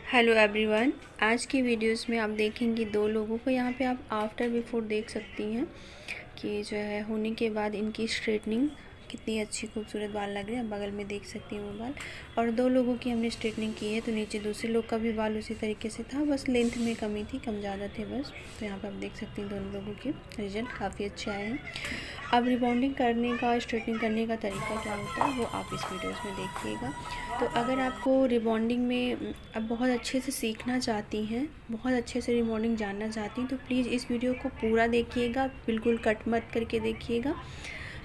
Hello everyone. आज की videos में आप देखेंगे दो लोगों को। यहाँ पे आप आफ्टर बिफोर देख सकती हैं कि जो है होने के बाद इनकी स्ट्रेटनिंग कितनी अच्छी खूबसूरत बाल लग रहे हैं। बगल में देख सकती हैं वो बाल। और दो लोगों की हमने स्ट्रेटनिंग की है, तो नीचे दूसरे लोग का भी बाल उसी तरीके से था, बस लेंथ में कमी थी, कम ज़्यादा थे बस। तो यहाँ पर आप देख सकती हैं दोनों लोगों के रिजल्ट काफ़ी अच्छे आए हैं। अब रिबॉन्डिंग करने का, स्ट्रेटनिंग करने का तरीका क्या होता है वो आप इस वीडियोस में देखिएगा। तो अगर आपको रिबॉन्डिंग में अब बहुत अच्छे से सीखना चाहती हैं, बहुत अच्छे से रिबॉन्डिंग जानना चाहती हैं, तो प्लीज़ इस वीडियो को पूरा देखिएगा, बिल्कुल कट मत करके देखिएगा।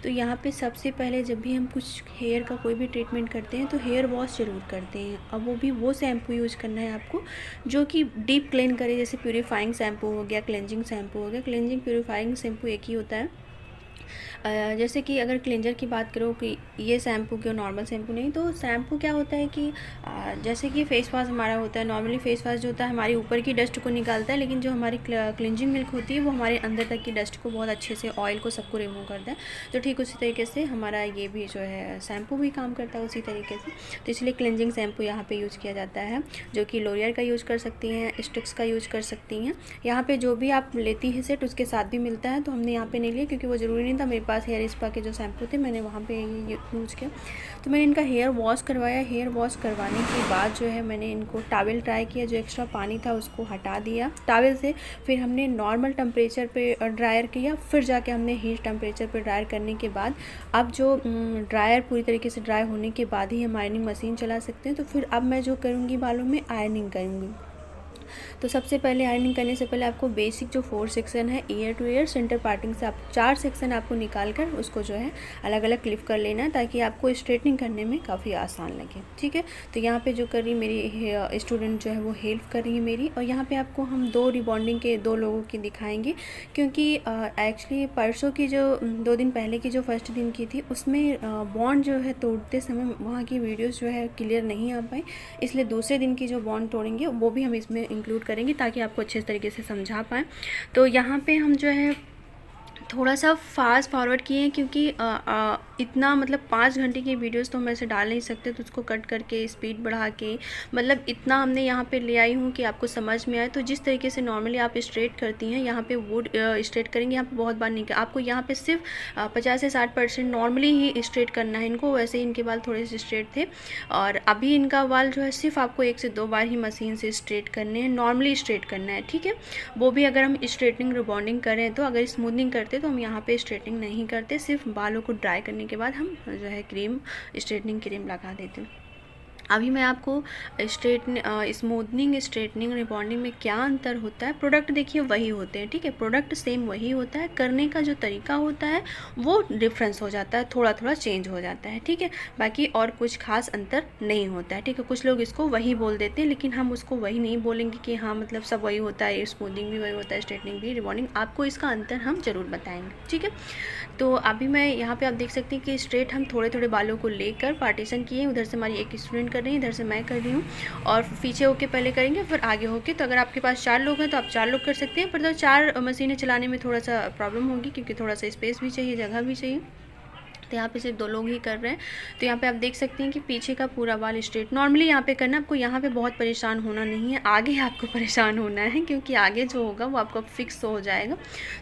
तो यहाँ पे सबसे पहले जब भी हम कुछ हेयर का कोई भी ट्रीटमेंट करते हैं तो हेयर वॉश ज़रूर करते हैं। अब वो भी वो शैम्पू यूज़ करना है आपको जो कि डीप क्लीन करे, जैसे प्यूरीफाइंग शैम्पू हो गया, क्लेंजिंग शैम्पू हो गया। क्लेंजिंग प्यूरीफाइंग शैम्पू एक ही होता है। जैसे कि अगर क्लेंजर की बात करो कि ये शैम्पू क्यों, नॉर्मल शैम्पू नहीं, तो शैम्पू क्या होता है कि जैसे कि फेस वॉश हमारा होता है, नॉर्मली फेस वॉश जो होता है हमारी ऊपर की डस्ट को निकालता है, लेकिन जो हमारी क्लिनजिंग मिल्क होती है वो हमारे अंदर तक की डस्ट को बहुत अच्छे से, ऑयल को सबको रिमूव करता है। तो ठीक उसी तरीके से हमारा ये भी जो है शैम्पू भी काम करता है उसी तरीके से। तो इसलिए क्लिनजिंग शैम्पू यहाँ पे यूज़ किया जाता है, जो कि लोरियर का यूज़ कर सकती हैं, स्टिक्स का यूज़ कर सकती हैं। यहाँ पे जो भी आप लेती हैं सेट उसके साथ भी मिलता है, तो हमने यहाँ पे नहीं लिया क्योंकि वो ज़रूरी नहीं था। मेरे पास हेयर स्पा के जो शैम्पू थे मैंने वहाँ पे यूज़ किया। तो मैंने इनका हेयर वॉश करवाया। हेयर वॉश करवाने के बाद जो है मैंने इनको टॉवल ट्राई किया, जो एक्स्ट्रा पानी था उसको हटा दिया टॉवल से। फिर हमने नॉर्मल टेम्परेचर पे ड्रायर किया, फिर जाके हमने हीट टेम्परेचर पे ड्रायर करने के बाद अब जो ड्रायर पूरी तरीके से ड्राई होने के बाद ही हम आयरनिंग मशीन चला सकते हैं। तो फिर अब मैं जो करूँगी, बालों में आयरनिंग करूँगी। तो सबसे पहले आयरनिंग करने से पहले आपको बेसिक जो 4 सेक्शन है, ear to ear, centre parting से आप 4 सेक्शन आपको निकाल कर उसको जो है अलग अलग क्लिप कर लेना है, ताकि आपको स्ट्रेटनिंग करने में काफ़ी आसान लगे। ठीक है। तो यहाँ पे जो कर रही मेरी स्टूडेंट जो है वो हेल्प कर रही है मेरी। और यहाँ पे आपको हम 2 रिबॉन्डिंग के 2 लोगों की दिखाएंगे, क्योंकि एक्चुअली परसों की जो 2 दिन पहले की जो फर्स्ट दिन की थी उसमें बॉन्ड जो है तोड़ते समय वहाँ की वीडियोज़ जो है क्लियर नहीं आ पाई, इसलिए दूसरे दिन की जो बॉन्ड तोड़ेंगे वो भी हम इसमें इंक्लूड करेंगे ताकि आपको अच्छे तरीके से समझा पाएँ। तो यहाँ पे हम जो है थोड़ा सा फास्ट फॉरवर्ड किए हैं, क्योंकि इतना मतलब 5 घंटे की वीडियोस तो हम ऐसे डाल नहीं सकते, तो उसको कट करके स्पीड बढ़ा के मतलब इतना हमने यहाँ पे ले आई हूँ कि आपको समझ में आए। तो जिस तरीके से नॉर्मली आप स्ट्रेट करती हैं, यहाँ पे वुड स्ट्रेट करेंगे, यहाँ पे बहुत बार नहीं, आपको यहाँ पे सिर्फ 50 से 60% नॉर्मली ही स्ट्रेट करना है इनको। वैसे ही इनके बाल थोड़े से स्ट्रेट थे, और अभी इनका बाल जो है सिर्फ आपको 1 से 2 बार ही मशीन से स्ट्रेट करने हैं, नॉर्मली स्ट्रेट करना है। ठीक है। वो भी अगर हम स्ट्रेटनिंग रिबॉन्डिंग करें, तो अगर स्मूथनिंग करते तो हम यहाँ पे स्ट्रेटनिंग नहीं करते, सिर्फ बालों को ड्राई करने के बाद हम जो है क्रीम, स्ट्रेटनिंग क्रीम लगा देते हैं। अभी मैं आपको स्मूथनिंग, स्ट्रेटनिंग, रिबॉन्डिंग में क्या अंतर होता है, प्रोडक्ट देखिए वही होते हैं। ठीक है। प्रोडक्ट सेम वही होता है, करने का जो तरीका होता है वो डिफरेंस हो जाता है, थोड़ा थोड़ा चेंज हो जाता है। ठीक है। बाकी और कुछ खास अंतर नहीं होता है। ठीक है। कुछ लोग इसको वही बोल देते हैं, लेकिन हम उसको वही नहीं बोलेंगे कि हाँ मतलब सब वही होता है, स्मूथनिंग भी वही होता है, स्ट्रेटनिंग भी, रिबॉन्डिंग, आपको इसका अंतर हम ज़रूर बताएंगे। ठीक है। तो अभी मैं यहाँ पे आप देख सकते हैं कि स्ट्रेट हम थोड़े थोड़े बालों को लेकर पार्टीशन किए। उधर से हमारी एक स्टूडेंट कर रही है, इधर से मैं कर रही हूँ, और पीछे होके पहले करेंगे फिर आगे होके। तो अगर आपके पास 4 लोग हैं तो आप 4 लोग कर सकते हैं, पर तो 4 मशीनें चलाने में थोड़ा सा प्रॉब्लम होगी, क्योंकि थोड़ा सा स्पेस भी चाहिए, जगह भी चाहिए। तो यहाँ पे सिर्फ 2 लोग ही कर रहे हैं। तो यहाँ पे आप देख सकते हैं कि पीछे का पूरा बाल स्ट्रेट नॉर्मली यहाँ पे करना, आपको यहाँ पे बहुत परेशान होना नहीं है, आगे आपको परेशान होना है, क्योंकि आगे जो होगा वो आपको फिक्स हो जाएगा।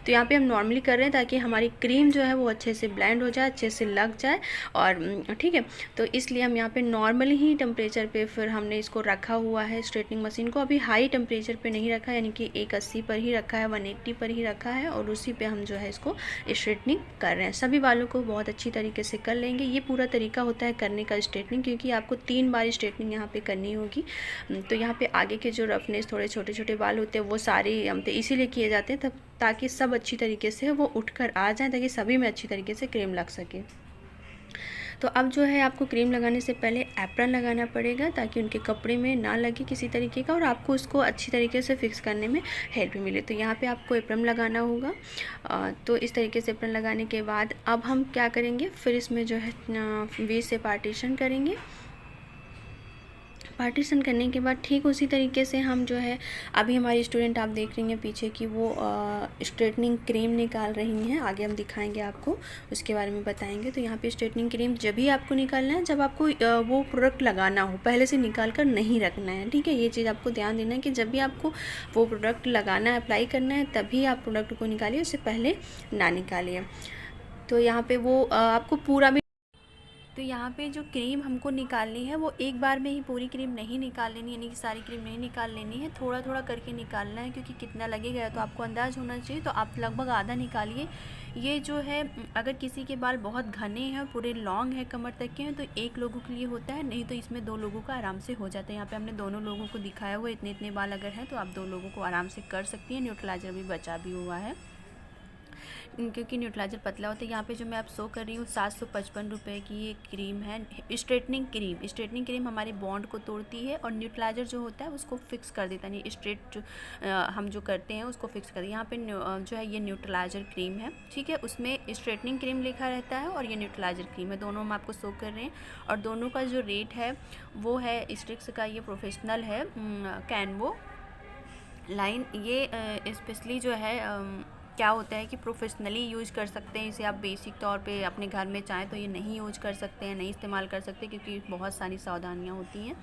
तो यहाँ पे हम नॉर्मली कर रहे हैं ताकि हमारी क्रीम जो है वो अच्छे से ब्लेंड हो जाए, अच्छे से लग जाए। और ठीक है। तो इसलिए हम यहाँ पे नॉर्मली ही टेम्परेचर पे फिर हमने इसको रखा हुआ है, स्ट्रेटनिंग मशीन को अभी हाई टेम्परेचर पे नहीं रखा, यानी कि 180 पर ही रखा है, 180 पर ही रखा है, और उसी पे हम जो है इसको स्ट्रेटनिंग कर रहे हैं। सभी बालों को बहुत अच्छी तरीके से कर लेंगे। ये पूरा तरीका होता है करने का स्ट्रेटनिंग, क्योंकि आपको 3 बार स्ट्रेटनिंग यहाँ पे करनी होगी। तो यहाँ पे आगे के जो रफनेस, थोड़े छोटे छोटे बाल होते हैं, वो सारे हम तो इसीलिए किए जाते हैं, तब ताकि सब अच्छी तरीके से वो उठकर आ जाए, ताकि सभी में अच्छी तरीके से क्रीम लग सके। तो अब जो है आपको क्रीम लगाने से पहले एप्रन लगाना पड़ेगा, ताकि उनके कपड़े में ना लगे किसी तरीके का, और आपको उसको अच्छी तरीके से फिक्स करने में हेल्प मिले। तो यहाँ पे आपको एप्रन लगाना होगा। तो इस तरीके से एप्रन लगाने के बाद अब हम क्या करेंगे, फिर इसमें जो है 20 से पार्टीशन करेंगे। पार्टीशन करने के बाद ठीक उसी तरीके से हम जो है, अभी हमारी स्टूडेंट आप देख रही हैं पीछे की वो स्ट्रेटनिंग क्रीम निकाल रही हैं। आगे हम दिखाएंगे आपको, उसके बारे में बताएंगे। तो यहाँ पे स्ट्रेटनिंग क्रीम जब भी आपको निकालना है जब आपको वो प्रोडक्ट लगाना हो, पहले से निकाल कर नहीं रखना है, ठीक है। ये चीज़ आपको ध्यान देना है कि जब भी आपको वो प्रोडक्ट लगाना है, अप्लाई करना है, तभी आप प्रोडक्ट को निकालिए, उससे पहले ना निकालिए। तो यहाँ पे वो आपको पूरा भी, तो यहाँ पे जो क्रीम हमको निकालनी है वो एक बार में ही पूरी क्रीम नहीं निकाल लेनी, यानी कि सारी क्रीम नहीं निकाल लेनी है, थोड़ा थोड़ा करके निकालना है, क्योंकि कितना लगेगा तो आपको अंदाज़ होना चाहिए। तो आप लगभग आधा निकालिए। ये जो है, अगर किसी के बाल बहुत घने हैं, पूरे लॉन्ग है, कमर तक के हैं, तो एक लोगों के लिए होता है, नहीं तो इसमें 2 लोगों का आराम से हो जाता है। यहाँ पे हमने दोनों लोगों को दिखाया हुआ, इतने इतने बाल अगर हैं तो आप 2 लोगों को आराम से कर सकती हैं। न्यूट्रलाइजर भी बचा भी हुआ है, क्योंकि न्यूट्रलाइजर पतला होता है। यहाँ पे जो मैं आप शो कर रही हूँ 755 रुपये की ये क्रीम है, स्ट्रेटनिंग क्रीम। स्ट्रेटनिंग क्रीम हमारे बॉन्ड को तोड़ती है, और न्यूट्रलाइजर जो होता है उसको फिक्स कर देता है, नहीं स्ट्रेट हम जो करते हैं उसको फिक्स कर दें। यहाँ पे जो है ये न्यूट्रलाइजर क्रीम है, ठीक है। उसमें स्ट्रेटनिंग क्रीम लिखा रहता है और ये न्यूट्रलाइजर क्रीम है, दोनों हम आपको शो कर रहे हैं। और दोनों का जो रेट है वो है, स्ट्रिक्स का ये प्रोफेशनल है, कैनवो लाइन। ये स्पेशली जो है क्या होता है कि प्रोफेशनली यूज़ कर सकते हैं इसे, आप बेसिक तौर पे अपने घर में चाहें तो ये नहीं यूज़ कर सकते हैं, नहीं इस्तेमाल कर सकते, क्योंकि बहुत सारी सावधानियाँ होती हैं।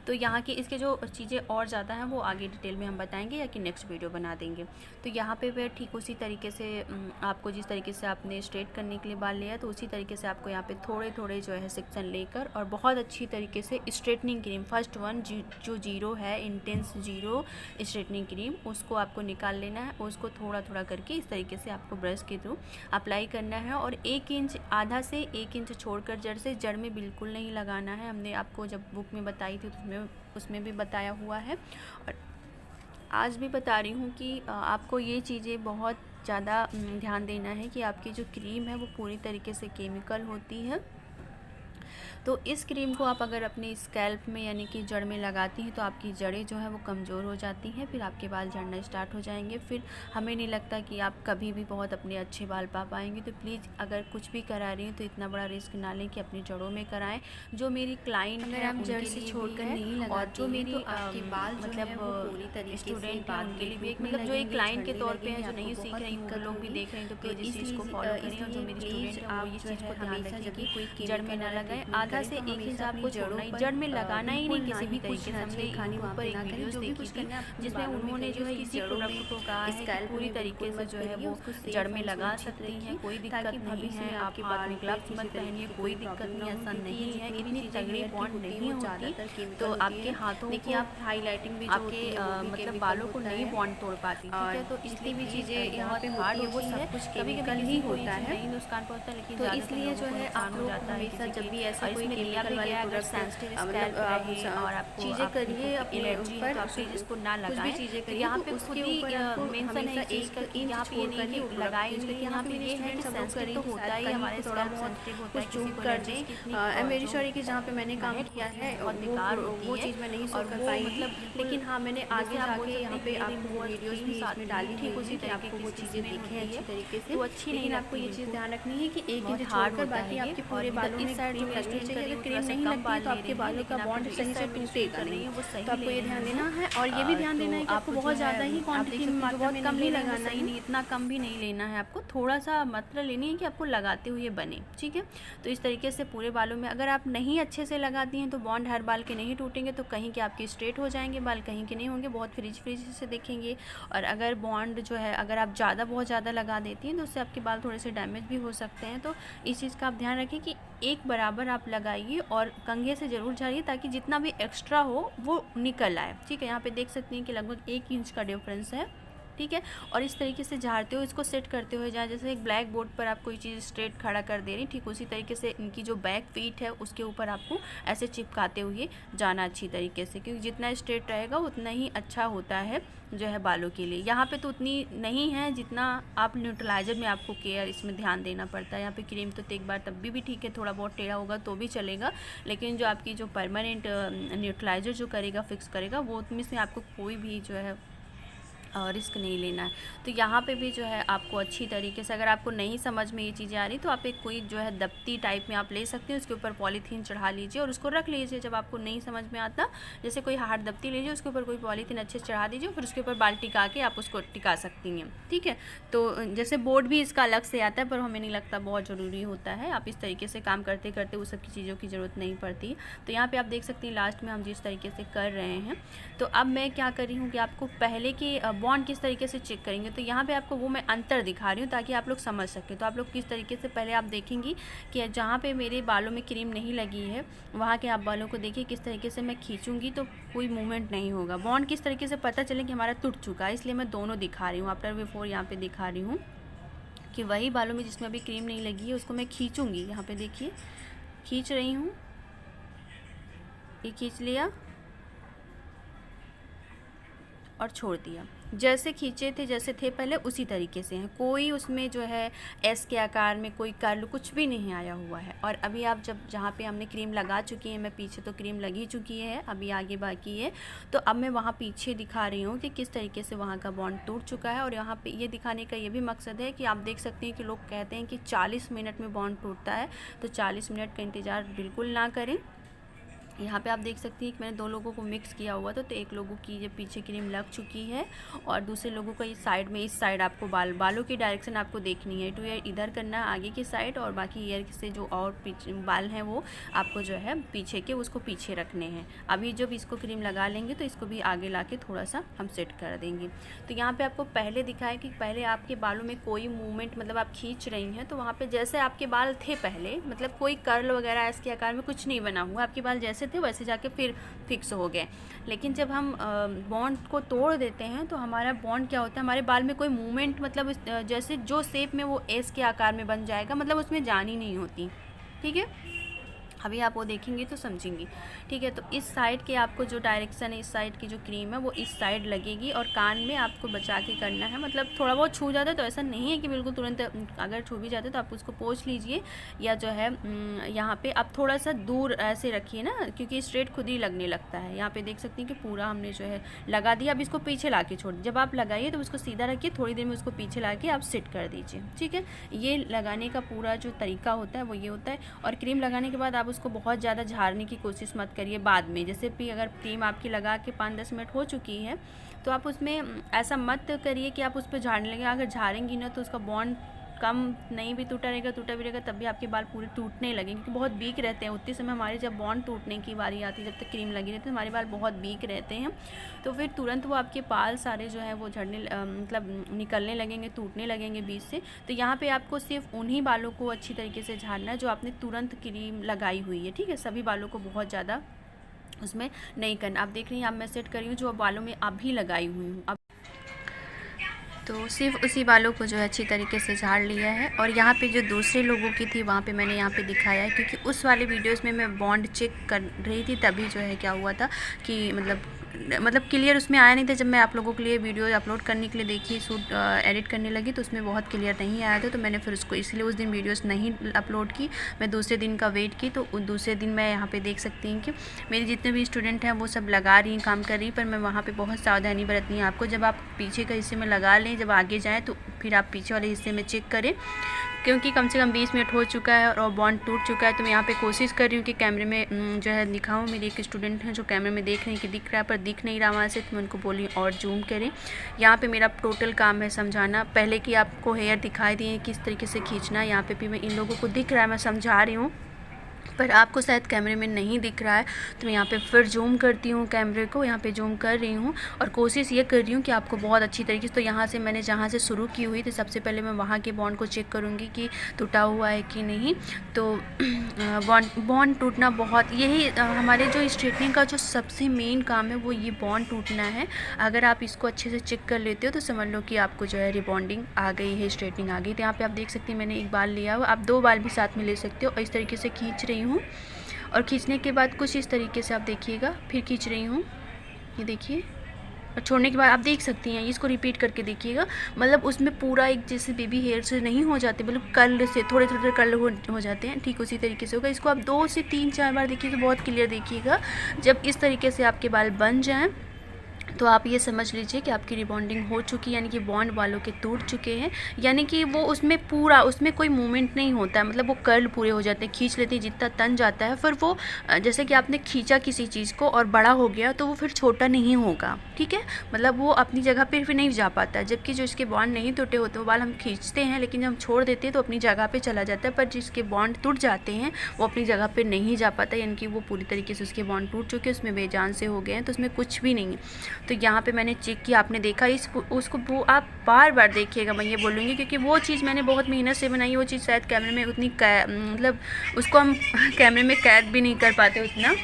तो यहाँ की इसके जो चीज़ें और ज़्यादा हैं वो आगे डिटेल में हम बताएंगे, या कि नेक्स्ट वीडियो बना देंगे। तो यहाँ पे वह ठीक उसी तरीके से आपको, जिस तरीके से आपने स्ट्रेट करने के लिए बाल लिया, तो उसी तरीके से आपको यहाँ पे थोड़े थोड़े जो है सेक्शन लेकर, और बहुत अच्छी तरीके से स्ट्रेटनिंग क्रीम, फर्स्ट वन जो जीरो है, इंटेंस जीरो स्ट्रेटनिंग क्रीम, उसको आपको निकाल लेना है। उसको थोड़ा थोड़ा करके इस तरीके से आपको ब्रश के थ्रू अप्लाई करना है, और 1 इंच, आधा से 1 इंच छोड़कर जड़ में बिल्कुल नहीं लगाना है। हमने आपको जब बुक में बताई थी तो उसमें भी बताया हुआ है, और आज भी बता रही हूँ कि आपको ये चीज़ें बहुत ज़्यादा ध्यान देना है कि आपकी जो क्रीम है वो पूरी तरीके से केमिकल होती है। तो इस क्रीम को आप अगर अपनी स्कैल्प में, यानी कि जड़ में लगाती हैं, तो आपकी जड़ें जो है वो कमज़ोर हो जाती हैं, फिर आपके बाल झड़ना स्टार्ट हो जाएंगे। फिर हमें नहीं लगता कि आप कभी भी बहुत अपने अच्छे बाल पा पाएंगे। तो प्लीज़ अगर कुछ भी करा रही हैं तो इतना बड़ा रिस्क ना लें कि अपनी जड़ों में कराएं। जो मेरी क्लाइंट है, आप जड़ से छोड़कर नहीं लगाती, और जो मेरी आपके बाल मतलब पूरी तरीके स्टूडेंट है उनके लिए भी, मतलब जो एक क्लाइंट के तौर पर है, जो नहीं सीख रही वो लोग भी देख रहे हैं, तो प्लीज़ इस चीज़ को फॉलो करें। और जो मेरी स्टूडेंट है वो इस चीज़ को ध्यान रखें कि जड़ में ना लगाएं। आधा से 1 इंच आपको छोड़ना ही, जड़ में लगाना ही नहीं किसी भी तरीके से। हमने ऊपर एक वीडियोस देखी थी जिसमें उन्होंने जो है इसी प्रोडक्ट को कहा है कि पूरी तरीके से जो है वो जड़ में लगा सकती हैं, कोई दिक्कत नहीं है। आप हाथ में ग्लव्स मत पहनिए, कोई दिक्कत नहीं, ऐसा नहीं है। इतनी तगड़ी बॉन्ड नहीं होती, तो आपके हाथों की आप हाईलाइटिंग भी आपके मतलब बालों को नहीं बॉन्ड तोड़ पाती, ठीक है। तो इसलिए भी चीज़ें यहाँ पे हार्ड वो सब कुछ केमिकल ही होता है, नहीं नुकसान पहुँचता, लेकिन तो इसलिए जो है आप लोग हमेशा जब भी ऐसा कोई केमिकल वाले अगर सेंसिटिव स्कैल्प रहे और आपको चीज़ें करिए अपनी एलर्जी, तो आप प्लीज़ इसको ना लगाएं। कुछ भी चीज़ें करिए, यहाँ पे खुद ही मेंशन है इस चीज़ का, यहाँ पे ये नहीं कि लगाएं, यहाँ पे ये है कि सेंसिटिव तो होता ही हमारे, थोड़ा सेंसिटिव होता है, किसी को कर दें। मेरी सॉरी कि जहाँ पे मैंने काम किया है बहुत बेकार वो चीज़ मैं नहीं सोच कर पाई, मतलब, लेकिन हाँ मैंने आगे जाके यहाँ पे आपको वीडियोज़ भी साथ में डाली थी, उसी तरह आपको वो चीज़ें दिखें अच्छी तरीके से, तो अच्छी। लेकिन आपको ये चीज़ ध्यान रखनी है कि 1 इंच छोड़कर बाकी आपके पूरे बालों में क्रीम लगनी चाहिए। अगर क्रीम नहीं लगती तो आपके बालों का बॉन्ड सही से टूटेगा नहीं, तो आपको ये ध्यान देना है। और ये भी ध्यान देना है कि आपको बहुत ज़्यादा ही क्वांटिटी में, बहुत कम नहीं लगाना है, इतना कम भी नहीं लेना है, आपको थोड़ा सा मात्रा लेनी है कि आपको लगाते हुए बने, ठीक है। तो इस तरीके से पूरे बालों में अगर आप नहीं अच्छे से लगाती हैं तो बॉन्ड हर बाल के नहीं टूटेंगे, तो कहीं के आपके स्ट्रेट हो जाएंगे बाल, कहीं के नहीं होंगे, बहुत फ्रिज से दिखेंगे। और अगर बॉन्ड जो है अगर आप बहुत ज़्यादा लगा देती हैं तो उससे आपके बाल थोड़े से डैमेज भी हो सकते हैं। तो इस चीज़ का आप ध्यान रखें कि एक बराबर आप लगाइए, और कंघे से ज़रूर झाड़िए ताकि जितना भी एक्स्ट्रा हो वो निकल आए, ठीक है। यहाँ पे देख सकते हैं कि लगभग 1 इंच का डिफरेंस है, ठीक है। और इस तरीके से झाड़ते हुए इसको सेट करते हुए जहाँ, जैसे एक ब्लैक बोर्ड पर आप कोई चीज़ स्ट्रेट खड़ा कर दे रही, ठीक उसी तरीके से इनकी जो बैक फीट है उसके ऊपर आपको ऐसे चिपकाते हुए जाना अच्छी तरीके से, क्योंकि जितना स्ट्रेट रहेगा उतना ही अच्छा होता है जो है बालों के लिए। यहाँ पे तो उतनी नहीं है जितना आप न्यूट्रलाइजर में आपको केयर इसमें ध्यान देना पड़ता है। यहाँ पे क्रीम तो एक बार तब भी ठीक है, थोड़ा बहुत टेढ़ा होगा तो भी चलेगा, लेकिन जो आपकी जो परमानेंट न्यूट्रलाइजर जो करेगा, फिक्स करेगा, वो उसमें से आपको कोई भी जो है रिस्क नहीं लेना है। तो यहाँ पे भी जो है आपको अच्छी तरीके से, अगर आपको नहीं समझ में ये चीज़ें आ रही तो आप एक कोई जो है दफ्ती टाइप में आप ले सकते हैं, उसके ऊपर पॉलीथीन चढ़ा लीजिए और उसको रख लीजिए। जब आपको नहीं समझ में आता, जैसे कोई हार्ड दफ्ती लीजिए, उसके ऊपर कोई पॉलीथीन अच्छे से चढ़ा दीजिए, फिर उसके ऊपर बाल्टी टिका के आप उसको टिका सकती हैं, ठीक है। तो जैसे बोर्ड भी इसका अलग से आता है, पर हमें नहीं लगता बहुत ज़रूरी होता है। आप इस तरीके से काम करते करते उस सब की चीज़ों की ज़रूरत नहीं पड़ती। तो यहाँ पर आप देख सकती हैं लास्ट में हम जिस तरीके से कर रहे हैं। तो अब मैं क्या कर रही हूँ कि आपको पहले की बॉन्ड किस तरीके से चेक करेंगे, तो यहाँ पे आपको वो मैं अंतर दिखा रही हूँ ताकि आप लोग समझ सकें। तो आप लोग किस तरीके से, पहले आप देखेंगी कि जहाँ पे मेरे बालों में क्रीम नहीं लगी है वहाँ के आप बालों को देखिए किस तरीके से मैं खींचूंगी तो कोई मूवमेंट नहीं होगा। बॉन्ड किस तरीके से पता चले कि हमारा टूट चुका है, इसलिए मैं दोनों दिखा रही हूँ, आफ्टर बिफोर यहाँ पर दिखा रही हूँ कि वही बालों में जिसमें अभी क्रीम नहीं लगी है उसको मैं खींचूँगी। यहाँ पर देखिए खींच रही हूँ, ये खींच लिया और छोड़ दिया। जैसे खींचे थे, जैसे थे पहले, उसी तरीके से हैं। कोई उसमें जो है एस के आकार में कोई कर्ल कुछ भी नहीं आया हुआ है। और अभी आप जब जहाँ पे हमने क्रीम लगा चुकी है, मैं पीछे तो क्रीम लगी चुकी है, अभी आगे बाकी है, तो अब मैं वहाँ पीछे दिखा रही हूँ कि किस तरीके से वहाँ का बॉन्ड टूट चुका है। और यहाँ पे ये दिखाने का ये भी मकसद है कि आप देख सकते हैं कि लोग कहते हैं कि 40 मिनट में बॉन्ड टूटता है, तो 40 मिनट का इंतज़ार बिल्कुल ना करें। यहाँ पे आप देख सकती हैं कि मैंने 2 लोगों को मिक्स किया हुआ था, तो एक लोगों की ये पीछे क्रीम लग चुकी है और दूसरे लोगों का इस साइड में, इस साइड आपको बालों की डायरेक्शन आपको देखनी है, टू ईयर इधर करना है आगे की साइड, और बाकी ईयर से जो और पीछे बाल हैं वो आपको जो है पीछे के उसको पीछे रखने हैं। अभी जब इसको क्रीम लगा लेंगे तो इसको भी आगे ला के थोड़ा सा हम सेट कर देंगे। तो यहाँ पर आपको पहले दिखाया कि पहले आपके बालों में कोई मूवमेंट, मतलब आप खींच रही हैं तो वहाँ पर जैसे आपके बाल थे पहले, मतलब कोई कर्ल वगैरह इसके आकार में कुछ नहीं बना हुआ, आपके बाल जैसे थे वैसे जाके फिर फिक्स हो गए। लेकिन जब हम बॉन्ड को तोड़ देते हैं तो हमारा बॉन्ड क्या होता है, हमारे बाल में कोई मूवमेंट, मतलब जैसे जो शेप में वो एस के आकार में बन जाएगा, मतलब उसमें जान ही नहीं होती, ठीक है। अभी आप वो देखेंगे तो समझेंगी, ठीक है। तो इस साइड के आपको जो डायरेक्शन है, इस साइड की जो क्रीम है वो इस साइड लगेगी और कान में आपको बचा के करना है। मतलब थोड़ा बहुत छू जाता है तो ऐसा नहीं है कि बिल्कुल तुरंत, अगर छू भी जाते हैं तो आप उसको पोंछ लीजिए, या जो है यहाँ पे आप थोड़ा सा दूर ऐसे रखिए ना, क्योंकि स्ट्रेट खुद ही लगने लगता है। यहाँ पे देख सकती हैं कि पूरा हमने जो है लगा दिया। अब इसको पीछे ला के छोड़, जब आप लगाइए तो उसको सीधा रखिए, थोड़ी देर में उसको पीछे ला के आप सेट कर दीजिए, ठीक है। ये लगाने का पूरा जो तरीका होता है वो ये होता है। और क्रीम लगाने के बाद आप उसको बहुत ज़्यादा झाड़ने की कोशिश मत करिए बाद में। जैसे भी अगर क्रीम आपकी लगा के 5-10 मिनट हो चुकी है तो आप उसमें ऐसा मत करिए कि आप उस पर झाड़ने लगे। अगर झाड़ेंगी ना तो उसका बॉन्ड कम नहीं भी टूटा रहेगा, टूटा भी रहेगा, तब भी आपके बाल पूरे टूटने लगेंगे, क्योंकि बहुत वीक रहते हैं। उतने समय हमारे जब बॉन्ड टूटने की बारी आती है, जब तक क्रीम लगी रहती है, हमारे बाल बहुत वीक रहते हैं, तो फिर तुरंत वो आपके बाल सारे जो है वो झड़ने मतलब निकलने लगेंगे, टूटने लगेंगे बीच से। तो यहाँ पे आपको सिर्फ उन्हीं बालों को अच्छी तरीके से झाड़ना है जो आपने तुरंत क्रीम लगाई हुई है, ठीक है। सभी बालों को बहुत ज़्यादा उसमें नहीं करना। आप देख रही हैं, अब मैं सेट कर रही हूँ जो बालों में अभी लगाई हुई हूँ। तो सिर्फ उसी बालों को जो है अच्छी तरीके से झाड़ लिया है। और यहाँ पे जो दूसरे लोगों की थी वहाँ पे मैंने यहाँ पे दिखाया है, क्योंकि उस वाले वीडियोस में मैं बॉन्ड चेक कर रही थी, तभी जो है क्या हुआ था कि मतलब क्लियर उसमें आया नहीं था। जब मैं आप लोगों के लिए वीडियो अपलोड करने के लिए देखी, शूट एडिट करने लगी, तो उसमें बहुत क्लियर नहीं आया था, तो मैंने फिर उसको इसलिए उस दिन वीडियोस नहीं अपलोड की। मैं दूसरे दिन का वेट की, तो दूसरे दिन मैं यहाँ पे देख सकती हैं कि मेरे जितने भी स्टूडेंट हैं वो सब लगा रही हैं, काम कर रही हैं, पर मैं वहाँ पे बहुत सावधानी बरतनी है आपको। जब आप पीछे का हिस्से में लगा लें, जब आगे जाएँ तो फिर आप पीछे वाले हिस्से में चेक करें, क्योंकि कम से कम 20 मिनट हो चुका है और बॉन्ड टूट चुका है। तो मैं यहाँ पे कोशिश कर रही हूँ कि कैमरे में जो है दिखाऊँ। मेरी एक स्टूडेंट हैं जो कैमरे में देख रही हैं कि दिख रहा है, पर दिख नहीं रहा वहाँ से, तो मैं उनको बोली और जूम करें। यहाँ पे मेरा टोटल काम है समझाना। पहले कि आपको हेयर दिखाई दिए किस तरीके से खींचना है, यहाँ पे भी मैं इन लोगों को दिख रहा है, मैं समझा रही हूँ, पर आपको शायद कैमरे में नहीं दिख रहा है। तो मैं यहाँ पे फिर जूम करती हूँ, कैमरे को यहाँ पे जूम कर रही हूँ और कोशिश ये कर रही हूँ कि आपको बहुत अच्छी तरीके से। तो यहाँ से मैंने जहाँ से शुरू की हुई थी, सबसे पहले मैं वहाँ के बॉन्ड को चेक करूँगी कि टूटा हुआ है कि नहीं। तो बॉन्ड टूटना बहुत, यही हमारे जो स्ट्रेटनिंग का जो सबसे मेन काम है वो ये बॉन्ड टूटना है। अगर आप इसको अच्छे से चेक कर लेते हो तो समझ लो कि आपको जो है रिबॉन्डिंग आ गई है, स्ट्रेटनिंग आ गई। तो यहाँ पर आप देख सकते हैं मैंने एक बाल लिया हुआ, आप 2 बाल भी साथ में ले सकते हो। और इस तरीके से खींच रही हूँ, और खींचने के बाद कुछ इस तरीके से आप देखिएगा, फिर खींच रही हूँ, ये देखिए, और छोड़ने के बाद आप देख सकती हैं, इसको रिपीट करके देखिएगा। मतलब उसमें पूरा एक जैसे बेबी हेयर से नहीं हो जाते, मतलब कर्ल से थोड़े थोड़े कर्ल हो जाते हैं, ठीक उसी तरीके से होगा। इसको आप 2 से 3-4 बार देखिए तो बहुत क्लियर देखिएगा। जब इस तरीके से आपके बाल बन जाएँ तो आप ये समझ लीजिए कि आपकी रिबॉन्डिंग हो चुकी है, यानी कि बॉन्ड वालों के टूट चुके हैं, यानी कि वो उसमें कोई मूवमेंट नहीं होता है, मतलब वो कर्ल पूरे हो जाते हैं, खींच लेते हैं जितना तन जाता है, फिर वो जैसे कि आपने खींचा किसी चीज़ को और बड़ा हो गया तो वो फिर छोटा नहीं होगा, ठीक है, मतलब वो अपनी जगह पर फिर नहीं जा पाता। जबकि जो इसके बॉन्ड नहीं टूटे होते वो बाल हम खींचते हैं, लेकिन जब हम छोड़ देते हैं तो अपनी जगह पर चला जाता है, पर जिसके बॉन्ड टूट जाते हैं वो अपनी जगह पर नहीं जा पाता, यानी कि वो पूरी तरीके से उसके बॉन्ड टूट चुके हैं, उसमें बेजान से हो गए हैं, तो उसमें कुछ भी नहीं है। तो यहाँ पे मैंने चेक किया, आपने देखा उसको वो आप बार बार देखिएगा, मैं ये बोलूँगी, क्योंकि वो चीज़ मैंने बहुत मेहनत से बनाई, वो चीज़ शायद कैमरे में उतनी मतलब उसको हम कैमरे में कैद भी नहीं कर पाते उतना।